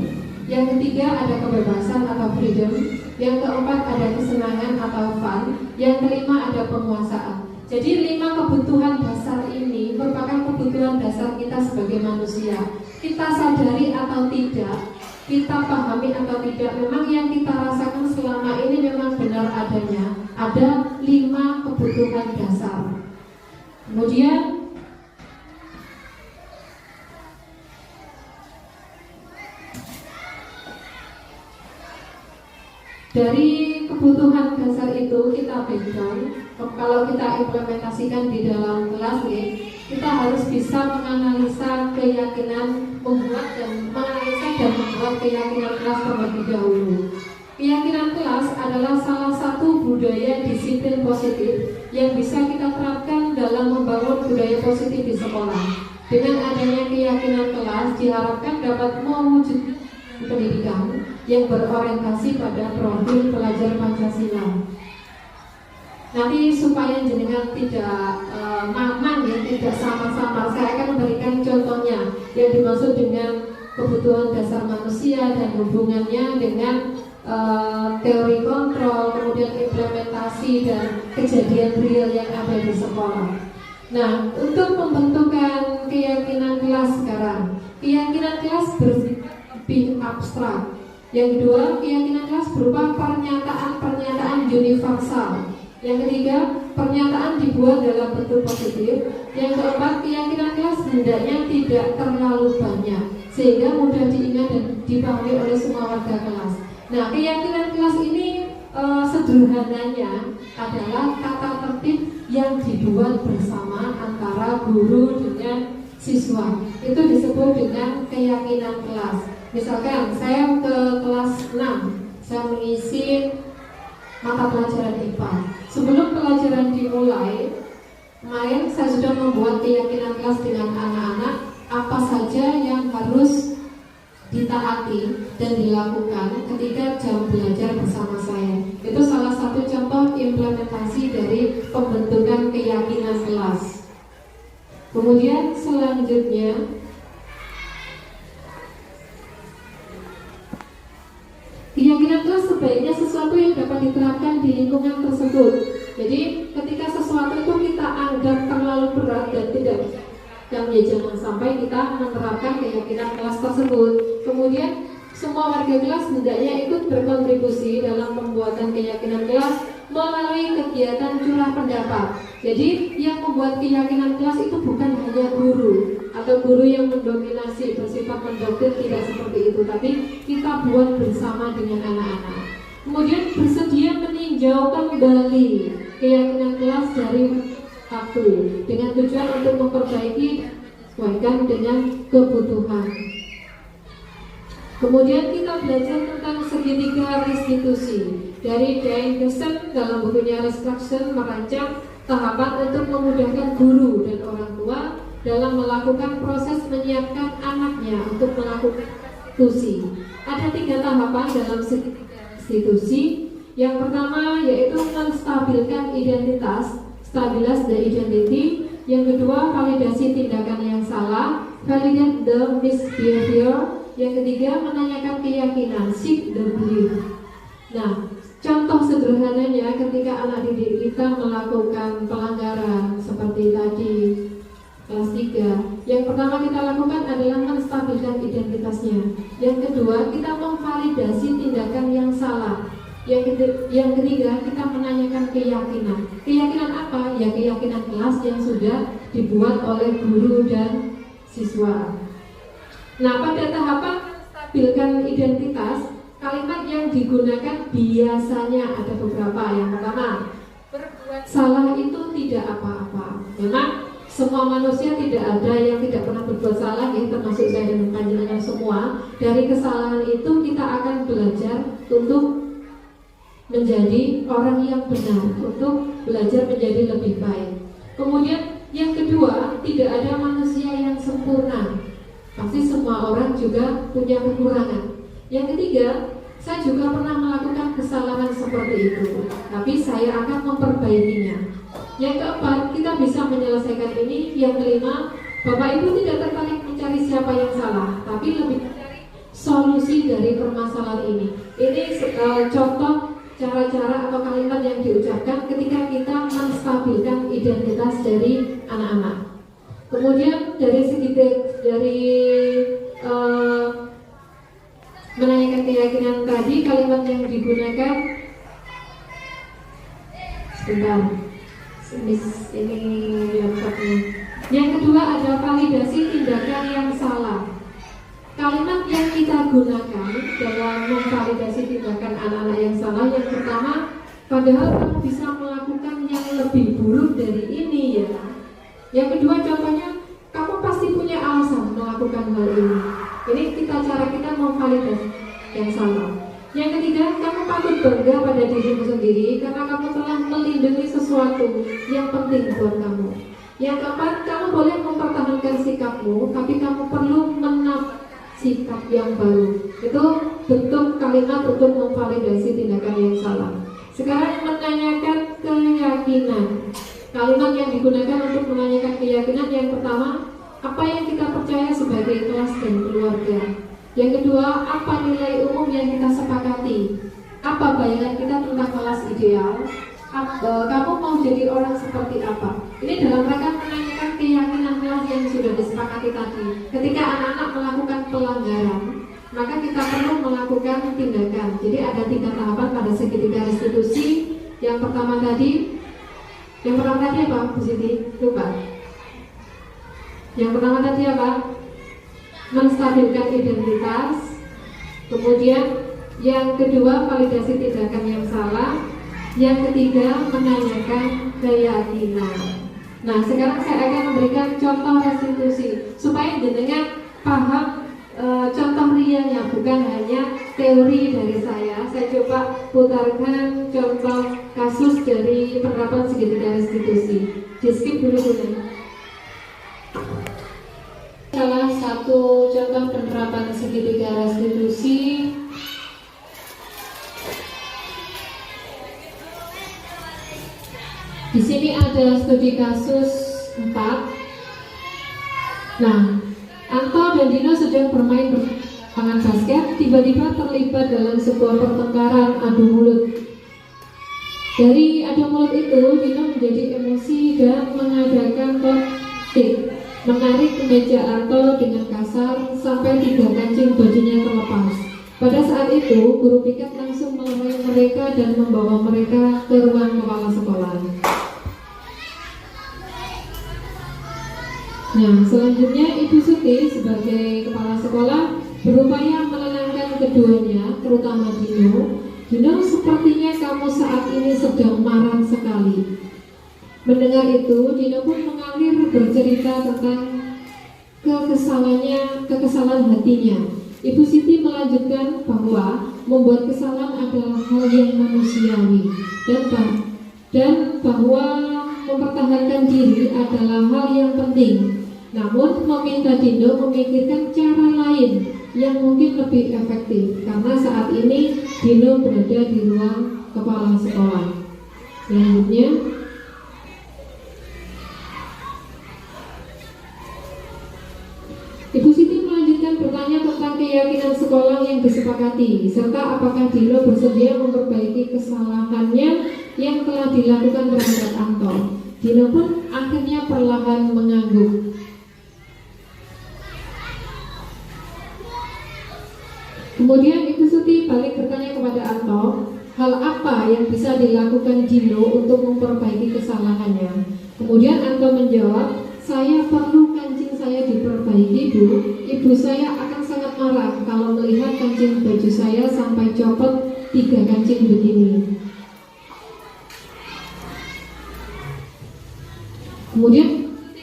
S1: Yang ketiga ada kebebasan atau freedom. Yang keempat ada kesenangan atau fun. Yang kelima ada penguasaan. Jadi 5 kebutuhan dasar ini merupakan kebutuhan dasar kita sebagai manusia. Kita sadari atau tidak, kita pahami atau tidak, memang yang kita rasakan selama ini memang benar adanya. Ada 5 kebutuhan dasar. Kemudian dari kebutuhan dasar itu kita breakdown. Kalau kita implementasikan di dalam kelas nih, kita harus bisa menganalisa keyakinan, membuat dan membuat keyakinan kelas terlebih dahulu. Keyakinan kelas adalah salah satu budaya disiplin positif yang bisa kita terapkan dalam membangun budaya positif di sekolah. Dengan adanya keyakinan kelas diharapkan dapat mewujudkan pendidikan yang berorientasi pada profil pelajar Pancasila. Nanti supaya jenengan tidak mamang ya, tidak sama-sama, saya akan memberikan contohnya yang dimaksud dengan kebutuhan dasar manusia dan hubungannya dengan teori kontrol, kemudian implementasi dan kejadian real yang ada di sekolah. Nah, untuk pembentukan keyakinan kelas sekarang, keyakinan kelas bersifat lebih abstrak. Yang kedua, keyakinan kelas berupa pernyataan-pernyataan universal. Yang ketiga, pernyataan dibuat dalam bentuk positif. Yang keempat, keyakinan kelas hendaknya tidak terlalu banyak sehingga mudah diingat dan dipahami oleh semua warga kelas. Nah, keyakinan kelas ini sederhananya adalah tata tertib yang dibuat bersama antara guru dengan siswa. Itu disebut dengan keyakinan kelas. Misalkan saya ke kelas 6, saya mengisi mata pelajaran IPA. Sebelum pelajaran dimulai, kemarin saya sudah membuat keyakinan kelas dengan anak-anak apa saja yang harus ditaati dan dilakukan ketika jam belajar bersama saya. Itu salah satu contoh implementasi dari pembentukan keyakinan kelas. Kemudian selanjutnya, keyakinan kelas sebaiknya sesuatu yang dapat diterapkan di lingkungan tersebut. Jadi ketika sesuatu itu kita anggap terlalu berat dan tidak, dan ya jangan sampai kita menerapkan keyakinan kelas tersebut. Kemudian semua warga kelas hendaknya ikut berkontribusi dalam pembuatan keyakinan kelas melalui kegiatan curah pendapat. Jadi yang membuat keyakinan kelas itu bukan hanya guru atau guru yang mendominasi bersifat mendoktrin, tidak seperti itu, tapi kita buat bersama dengan anak-anak. Kemudian bersedia meninjau kembali keyakinan kelas dari waktu dengan tujuan untuk memperbaiki dan menyesuaikan dengan kebutuhan. Kemudian kita belajar tentang segitiga restitusi. Dari Diane Gerson dalam bukunya Restruction merancang tahapan untuk memudahkan guru dan orang tua dalam melakukan proses menyiapkan anaknya untuk melakukan restitusi. Ada 3 tahapan dalam segitiga restitusi. Yang pertama yaitu menstabilkan identitas, stabilize the identity. Yang kedua, validasi tindakan yang salah, validate the misbehavior. Yang ketiga, menanyakan keyakinan, seek the belief. Nah, contoh sederhananya ketika anak didik kita melakukan pelanggaran seperti tadi kelas 3, yang pertama kita lakukan adalah menstabilkan identitasnya. Yang kedua, kita memvalidasi tindakan yang salah. Yang ketiga, kita menanyakan keyakinan. Keyakinan apa? Ya keyakinan kelas yang sudah dibuat oleh guru dan siswa. Nah, pada tahapan menstabilkan identitas, kalimat yang digunakan biasanya ada beberapa. Yang pertama, berbuat salah itu tidak apa-apa. Memang semua manusia tidak ada yang tidak pernah berbuat salah, ya, termasuk saya dan panjenengan semua. Dari kesalahan itu kita akan belajar untuk menjadi orang yang benar, untuk belajar menjadi lebih baik. Kemudian yang kedua, tidak ada manusia yang sempurna. Pasti semua orang juga punya kekurangan. Yang ketiga, saya juga pernah melakukan kesalahan seperti itu, tapi saya akan memperbaikinya. Yang keempat, kita bisa menyelesaikan ini. Yang kelima, Bapak Ibu tidak tertarik mencari siapa yang salah, tapi lebih mencari solusi dari permasalahan ini. Ini contoh cara-cara atau kalimat yang diucapkan ketika kita menstabilkan identitas dari anak-anak. Kemudian dari menanyakan keyakinan tadi, kalimat yang digunakan, sebentar, ini laptopnya. Yang kedua ada validasi tindakan yang salah. Kalimat yang kita gunakan dalam memvalidasi tindakan anak-anak yang salah, yang pertama, padahal kamu bisa melakukan yang lebih buruk dari ini, ya. Yang kedua, contohnya, kamu pasti punya alasan melakukan hal ini. Ini cara kita memvalidasi yang salah. Yang ketiga, kamu patut bangga pada dirimu sendiri karena kamu telah melindungi sesuatu yang penting buat kamu. Yang keempat, kamu boleh mempertahankan sikapmu, tapi kamu perlu menambah sikap yang baru. Itu bentuk kalimat untuk memvalidasi tindakan yang salah. Sekarang menanyakan keyakinan. Kalimat yang digunakan untuk menanyakan keyakinan, yang pertama, apa yang kita percaya sebagai kelas dan keluarga. Yang kedua, apa nilai umum yang kita sepakati. apa bayangan kita tentang kelas ideal? Kamu mau jadi orang seperti apa? Ini dalam rangka menanyakan keyakinan kelas yang sudah disepakati tadi. Ketika anak-anak melakukan pelanggaran, maka kita perlu melakukan tindakan. Jadi ada 3 tahapan pada segitiga restitusi. Yang pertama tadi apa, Bu Siti? Lupa. Yang pertama tadi apa? Menstabilkan identitas. Kemudian yang kedua, validasi tindakan yang salah. Yang ketiga, menanyakan keyakinan. Nah, sekarang saya akan memberikan contoh restitusi supaya jenengan paham contoh realnya, bukan hanya teori dari saya. Saya coba putarkan contoh kasus dari penerapan segitiga restitusi. Di skip dulu boleh. Salah satu contoh penerapan segitiga restitusi. Di sini ada studi kasus 4. Nah, Anto dan Dino sedang bermain lapangan basket, tiba-tiba terlibat dalam sebuah pertengkaran adu mulut. Dari adu mulut itu, Dino menjadi emosi dan mengadakan konflik, menarik kemeja Anto dengan kasar sampai 3 kancing bajunya terlepas. Pada saat itu, guru piket langsung melerai mereka dan membawa mereka ke ruang kepala sekolah. Nah, selanjutnya Ibu Suti sebagai kepala sekolah berupaya menenangkan keduanya, terutama Dino. Dino, sepertinya kamu saat ini sedang marah sekali. Mendengar itu, Dino pun mengalir bercerita tentang kekesalan hatinya. Ibu Siti melanjutkan bahwa membuat kesalahan adalah hal yang manusiawi dan bahwa mempertahankan diri adalah hal yang penting. Namun meminta Dino memikirkan cara lain yang mungkin lebih efektif karena saat ini Dino berada di ruang kepala sekolah. Selanjutnya, Ibu Siti melanjutkan bertanya tentang keyakinan sekolah yang disepakati serta apakah Dino bersedia memperbaiki kesalahannya yang telah dilakukan terhadap Anto. Dino pun akhirnya perlahan mengangguk. Kemudian Ibu Suti balik bertanya kepada Anto, hal apa yang bisa dilakukan Dino untuk memperbaiki kesalahannya. Kemudian Anto menjawab, saya perlu kancing saya diperbaiki, Bu. Ibu saya akan sangat marah kalau melihat kancing baju saya sampai copot 3 kancing begini. Kemudian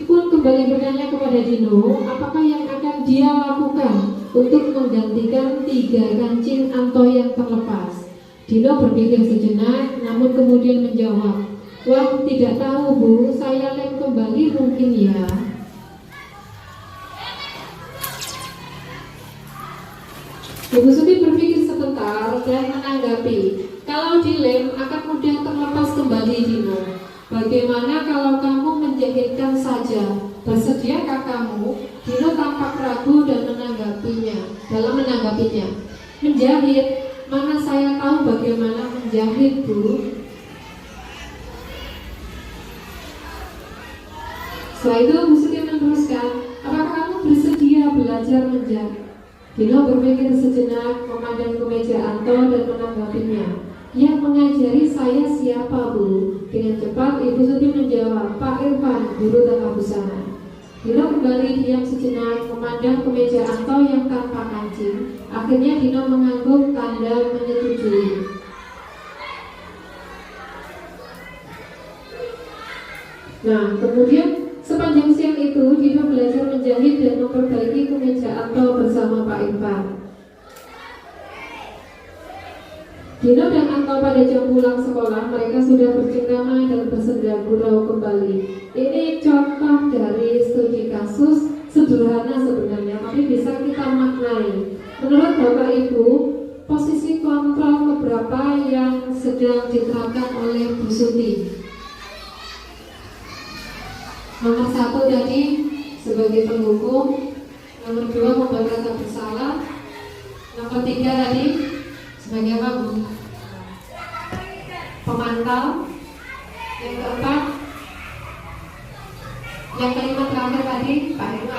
S1: pun kembali bertanya kepada Dino, apakah yang akan dia lakukan untuk menggantikan 3 kancing Anto yang terlepas. Dino berpikir sejenak, namun kemudian menjawab, wah, tidak tahu Bu, saya lem kembali mungkin ya. Ibu Suti berpikir sebentar dan menanggapi, kalau dilem akan mudah terlepas kembali Dino. Bagaimana kalau kamu menjahitkan saja? Bersediakah kamu? Dino tampak ragu dan menanggapinya. Menjahit? Mana saya tahu bagaimana menjahit, Bu. Setelah itu Bu Suti meneruskan, apakah kamu bersedia belajar menjahit? Dino berpikir sejenak, memandang kemeja Anto dan menanggapinya. Yang mengajari saya siapa, Bu? Dengan cepat Ibu Suti menjawab, Pak Irfan, guru tata busana. Dino kembali diam sejenak, memandang kemeja Anto yang tanpa kancing. Akhirnya Dino mengangguk tanda menyetujui. Nah, kemudian sepanjang siang itu Dino belajar menjahit dan memperbaiki kemeja Anto bersama Pak Irfan. Dino dan Anto pada jam pulang sekolah mereka sudah bercengkrama dan bersenda gurau kembali. Ini contoh dari studi kasus sederhana sebenarnya, tapi bisa kita maknai. Menurut Bapak Ibu, posisi kontrol keberapa yang sedang diterapkan oleh Bu Suti? Nomor 1 tadi sebagai penghukum, nomor 2 membuat rasa bersalah, nomor 3 tadi sebagai apa, Bu? pemantau, yang keempat, yang kelima terakhir tadi Pak Heru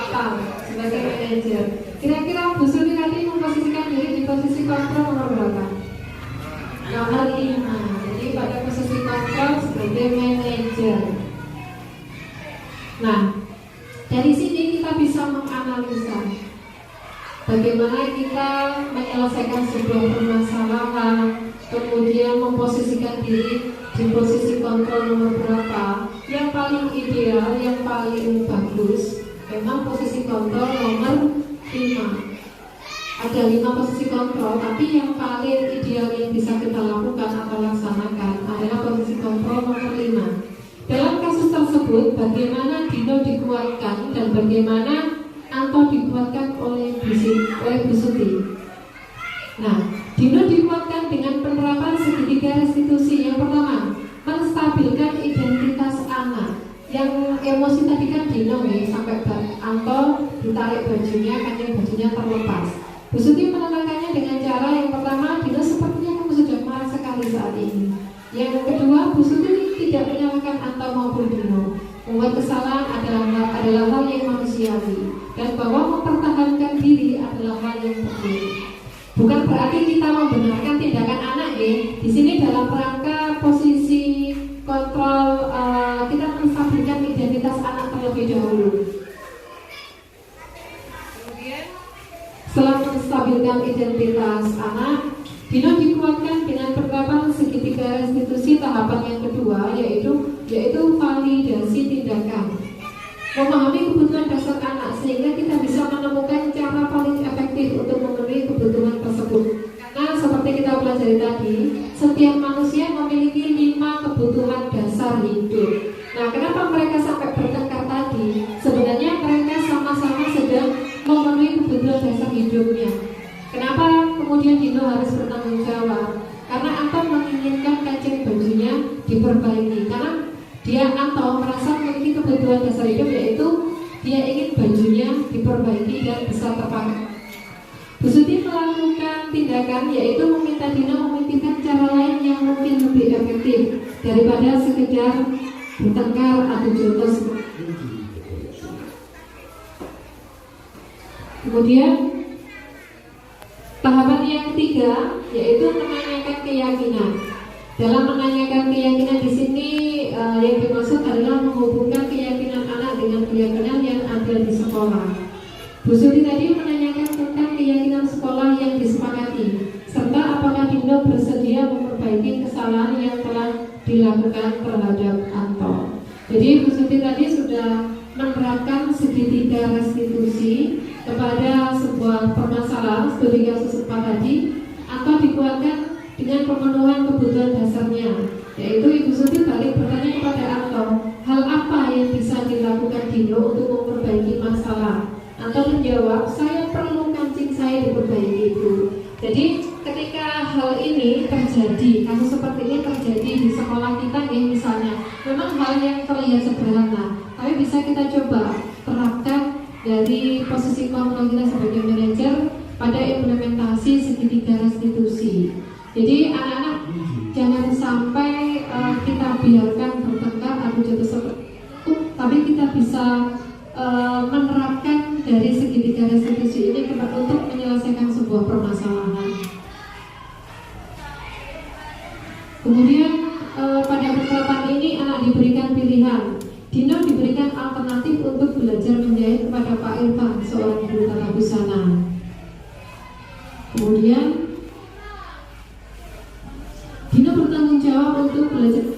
S1: sebagai manajer. Kira-kira Bu Suri tadi memposisikan diri di posisi kontrol nomor berapa? Nomor 5. Jadi pada posisi kontrol sebagai manajer. Nah, dari sini kita bisa menganalisa bagaimana kita menyelesaikan sebuah permasalahan, kemudian memposisikan diri di posisi kontrol nomor berapa. Yang paling ideal, yang paling bagus memang posisi kontrol nomor 5. Ada 5 posisi kontrol, tapi yang paling ideal yang bisa kita lakukan atau laksanakan adalah posisi kontrol nomor 5. Dalam kasus tersebut, bagaimana Dino dikuatkan dan bagaimana Anto dikuatkan oleh Bu Suti. Nah, Dino dikuatkan dengan penerapan segitiga restitusi. Yang pertama, menstabilkan identitas anak. Yang emosi tadi kan Dino nih, sampai Anto ditarik bajunya, kancing bajunya terlepas. Bu Suti menenangkannya dengan cara yang pertama, Dino sepertinya kamu sudah marah sekali saat ini. Yang kedua, Bu Suti tidak menyalahkan Anto maupun Dino. Membuat kesalahan adalah hal yang manusiawi, dan bahwa mempertahankan diri adalah hal yang penting. Bukan berarti kita membenarkan tindakan anak ya. Di sini dalam rangka posisi kontrol, kita menstabilkan identitas anak terlebih dahulu. Kemudian setelah menstabilkan identitas anak, Dino dikuatkan dengan penerapan segitiga restitusi tahapan yang kedua, yaitu validasi tindakan. Memahami kebutuhan dasar anak sehingga kita bisa menemukan cara paling efektif untuk memenuhi kebutuhan tersebut. Karena seperti kita pelajari tadi, setiap manusia memiliki 5 kebutuhan dasar hidup. Nah, kenapa mereka sampai bertengkar tadi? Sebenarnya mereka sama-sama sedang memenuhi kebutuhan dasar hidupnya. Kenapa kemudian Dino harus bertanggung jawab? Karena Anto menginginkan kancing bajunya diperbaiki. Karena Anto merasa memiliki kebutuhan dasar hidup, yaitu dia ingin bajunya diperbaiki dan bisa terpakai. Bu Suti melakukan tindakan yaitu meminta Dino memikirkan cara lain yang mungkin lebih efektif daripada sekedar bertengkar atau jotos. Kemudian tahapan yang ketiga yaitu menanyakan keyakinan. Dalam menanyakan keyakinan di sini yang dimaksud adalah menghubungkan keyakinan anak dengan keyakinan yang ada di sekolah. Bu Suti tadi menanyakan tentang keyakinan sekolah yang disepakati, serta apakah Dino bersedia memperbaiki kesalahan yang telah dilakukan terhadap Anto. Jadi Bu Suti tadi sudah menerapkan segitiga restitusi kepada sebuah permasalahan studi kasus 4 tadi. Anto dikuatkan dengan pemenuhan kebutuhan dasarnya, yaitu Ibu Suti balik bertanya kepada Anto, hal apa yang bisa dilakukan Dino untuk memperbaiki masalah? Anto menjawab, saya perlu kancing saya diperbaiki Ibu. Jadi ketika hal ini terjadi, kasus seperti ini terjadi di sekolah kita ya misalnya, memang hal yang terlihat sederhana, tapi bisa kita coba terapkan dari posisi kontrol kita sebagai manajer pada implementasi segitiga restitusi. Jadi anak-anak jangan sampai kita biarkan bertengkar atau jatuh seperti itu, tapi kita bisa menerapkan dari segitiga restitusi ini untuk menyelesaikan sebuah permasalahan. Kemudian pada penerapan ini anak diberikan pilihan. Dino diberikan alternatif untuk belajar menjahit kepada Pak Irfan, seorang guru tata busana. Kemudian Dino bertanggung jawab untuk belajar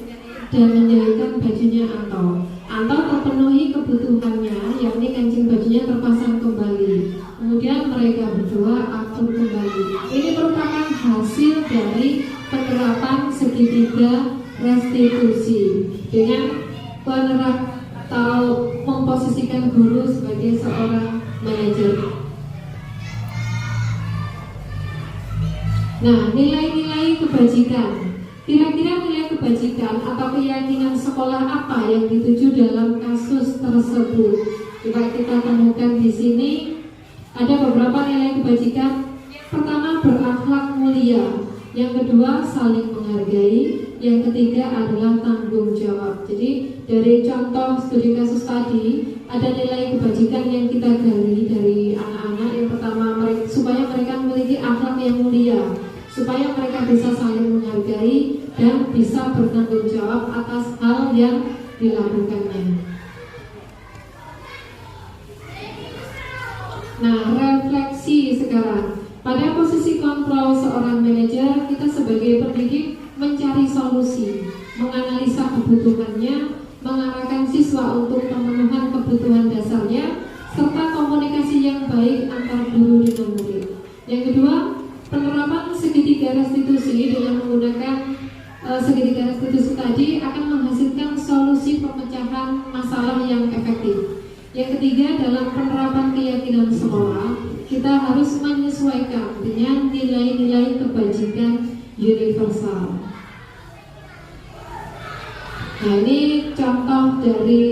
S1: dan menjahitkan bajunya Anto. Anto terpenuhi kebutuhannya, yakni kancing bajunya terpasang kembali. Kemudian mereka berdua akur kembali. Ini merupakan hasil dari penerapan segitiga restitusi dengan atau memposisikan guru sebagai seorang manajer. Nah, nilai-nilai kebajikan. Kira-kira nilai kebajikan atau keyakinan sekolah apa yang dituju dalam kasus tersebut? Coba kita temukan di sini. Ada beberapa nilai kebajikan. Pertama, berakhlak mulia. Yang kedua, saling menghargai. yang ketiga adalah tanggung jawab. Jadi dari contoh studi kasus tadi ada nilai kebajikan yang kita gali dari anak-anak. Yang pertama, supaya mereka memiliki akhlak yang mulia, supaya mereka bisa saling menghargai dan bisa bertanggung jawab atas hal yang dilakukannya. Nah, refleksi sekarang. Pada posisi kontrol seorang manajer, kita sebagai pendidik mencari solusi, menganalisa kebutuhannya, mengarahkan siswa untuk pemenuhan kebutuhan dasarnya, serta komunikasi yang baik antar guru dengan murid. Yang kedua, penerapan segitiga restitusi dengan menggunakan segitiga restitusi tadi akan menghasilkan solusi pemecahan masalah yang efektif. Yang ketiga, dalam penerapan keyakinan sekolah, kita harus menyesuaikan dengan nilai-nilai kebajikan universal. Nah, ini contoh dari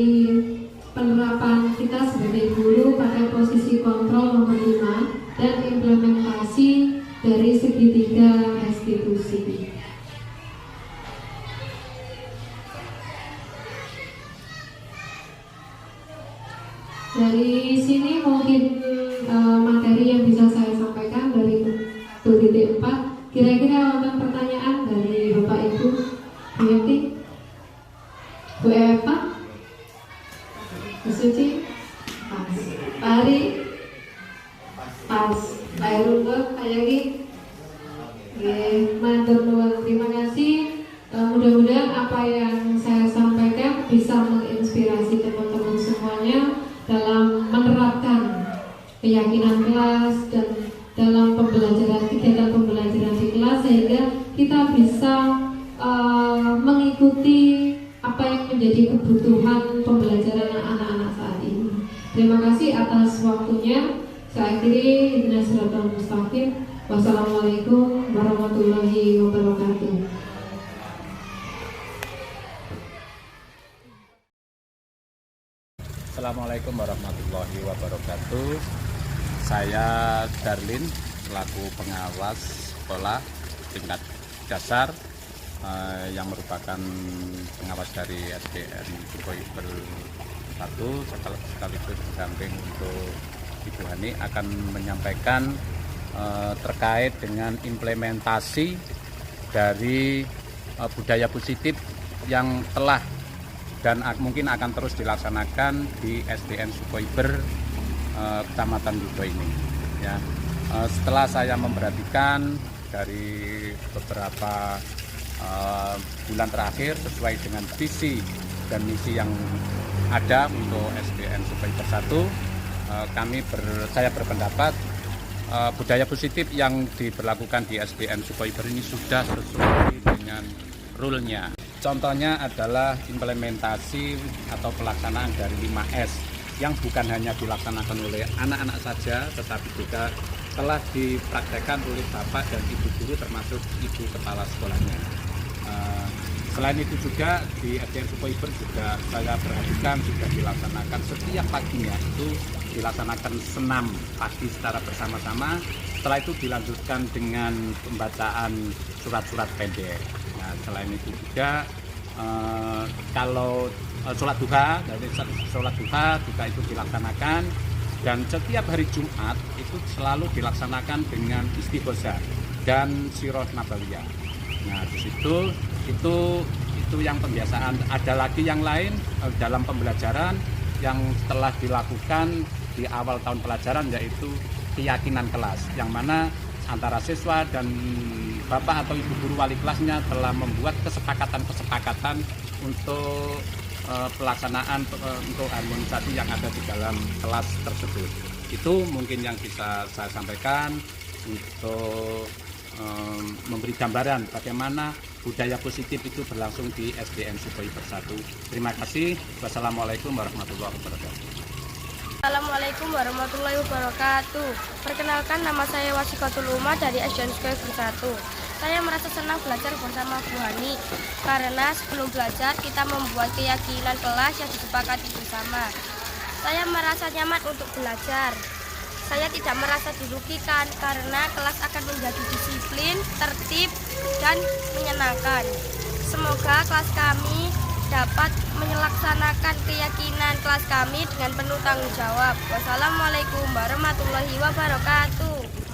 S1: penerapan kita sebagai guru pada posisi kontrol nomor 5 dan implementasi dari segitiga restitusi. Dari sini mungkin materi yang bisa saya sampaikan dari 2.4. Kira-kira ada pertanyaan dari Bapak Ibu? Bu Yati? Bu Eva? Bu Suci? Pas. Pak Ari? Pas. Pak Erunggo? Pak Yagi? Oke, matur nuwun. Terima kasih. Mudah-mudahan apa yang saya sampaikan bisa menginspirasi teman-teman semuanya dalam menerapkan keyakinan kelas dan dalam pembelajaran, kegiatan pembelajaran di kelas, sehingga kita bisa mengikuti apa yang menjadi kebutuhan pembelajaran anak-anak saat ini. Terima kasih atas waktunya. Saya akhiri dengan siratal mustaqim. Wassalamualaikum warahmatullahi wabarakatuh.
S2: Assalamualaikum warahmatullahi wabarakatuh. Saya Darlin, selaku pengawas sekolah tingkat dasar yang merupakan pengawas dari SDN Sukoiber 1, sekaligus pendamping untuk Ibu Hani, akan menyampaikan terkait dengan implementasi dari budaya positif yang telah dan mungkin akan terus dilaksanakan di SDN Sukoiber Kecamatan Yudo ini. Ya, setelah saya memperhatikan dari beberapa bulan terakhir sesuai dengan visi dan misi yang ada untuk SDN Sukoiber 1, saya berpendapat budaya positif yang diberlakukan di SDN Sukoiber ini sudah sesuai dengan rule-nya. Contohnya adalah implementasi atau pelaksanaan dari 5S yang bukan hanya dilaksanakan oleh anak-anak saja, tetapi juga telah dipraktekkan oleh Bapak dan Ibu guru termasuk Ibu kepala sekolahnya. Selain itu juga di SDN Sukoiber juga saya perhatikan sudah dilaksanakan setiap paginya itu dilaksanakan senam pagi secara bersama-sama. Setelah itu dilanjutkan dengan pembacaan surat-surat pendek. Nah, selain itu juga kalau sholat duha, dari sholat duha juga itu dilaksanakan, dan setiap hari Jumat itu selalu dilaksanakan dengan istighosah dan sirah nabawiyah. Nah, di situ itu yang pembiasaan. Ada lagi yang lain dalam pembelajaran yang telah dilakukan di awal tahun pelajaran, yaitu keyakinan kelas, yang mana antara siswa dan Bapak atau Ibu guru wali kelasnya telah membuat kesepakatan untuk pelaksanaan untuk harmonisasi yang ada di dalam kelas tersebut. Itu mungkin yang bisa saya sampaikan untuk memberi gambaran bagaimana budaya positif itu berlangsung di SDN Sukoiber 1. Terima kasih. Wassalamualaikum warahmatullahi wabarakatuh.
S3: Assalamualaikum warahmatullahi wabarakatuh. Perkenalkan, nama saya Wasikatul Uma dari SDN Sukoiber 1. Saya merasa senang belajar bersama Bu Hani karena sebelum belajar kita membuat keyakinan kelas yang disepakati bersama. Saya merasa nyaman untuk belajar. Saya tidak merasa dirugikan karena kelas akan menjadi disiplin, tertib, dan menyenangkan. Semoga kelas kami dapat melaksanakan keyakinan kelas kami dengan penuh tanggung jawab. Wassalamualaikum warahmatullahi wabarakatuh.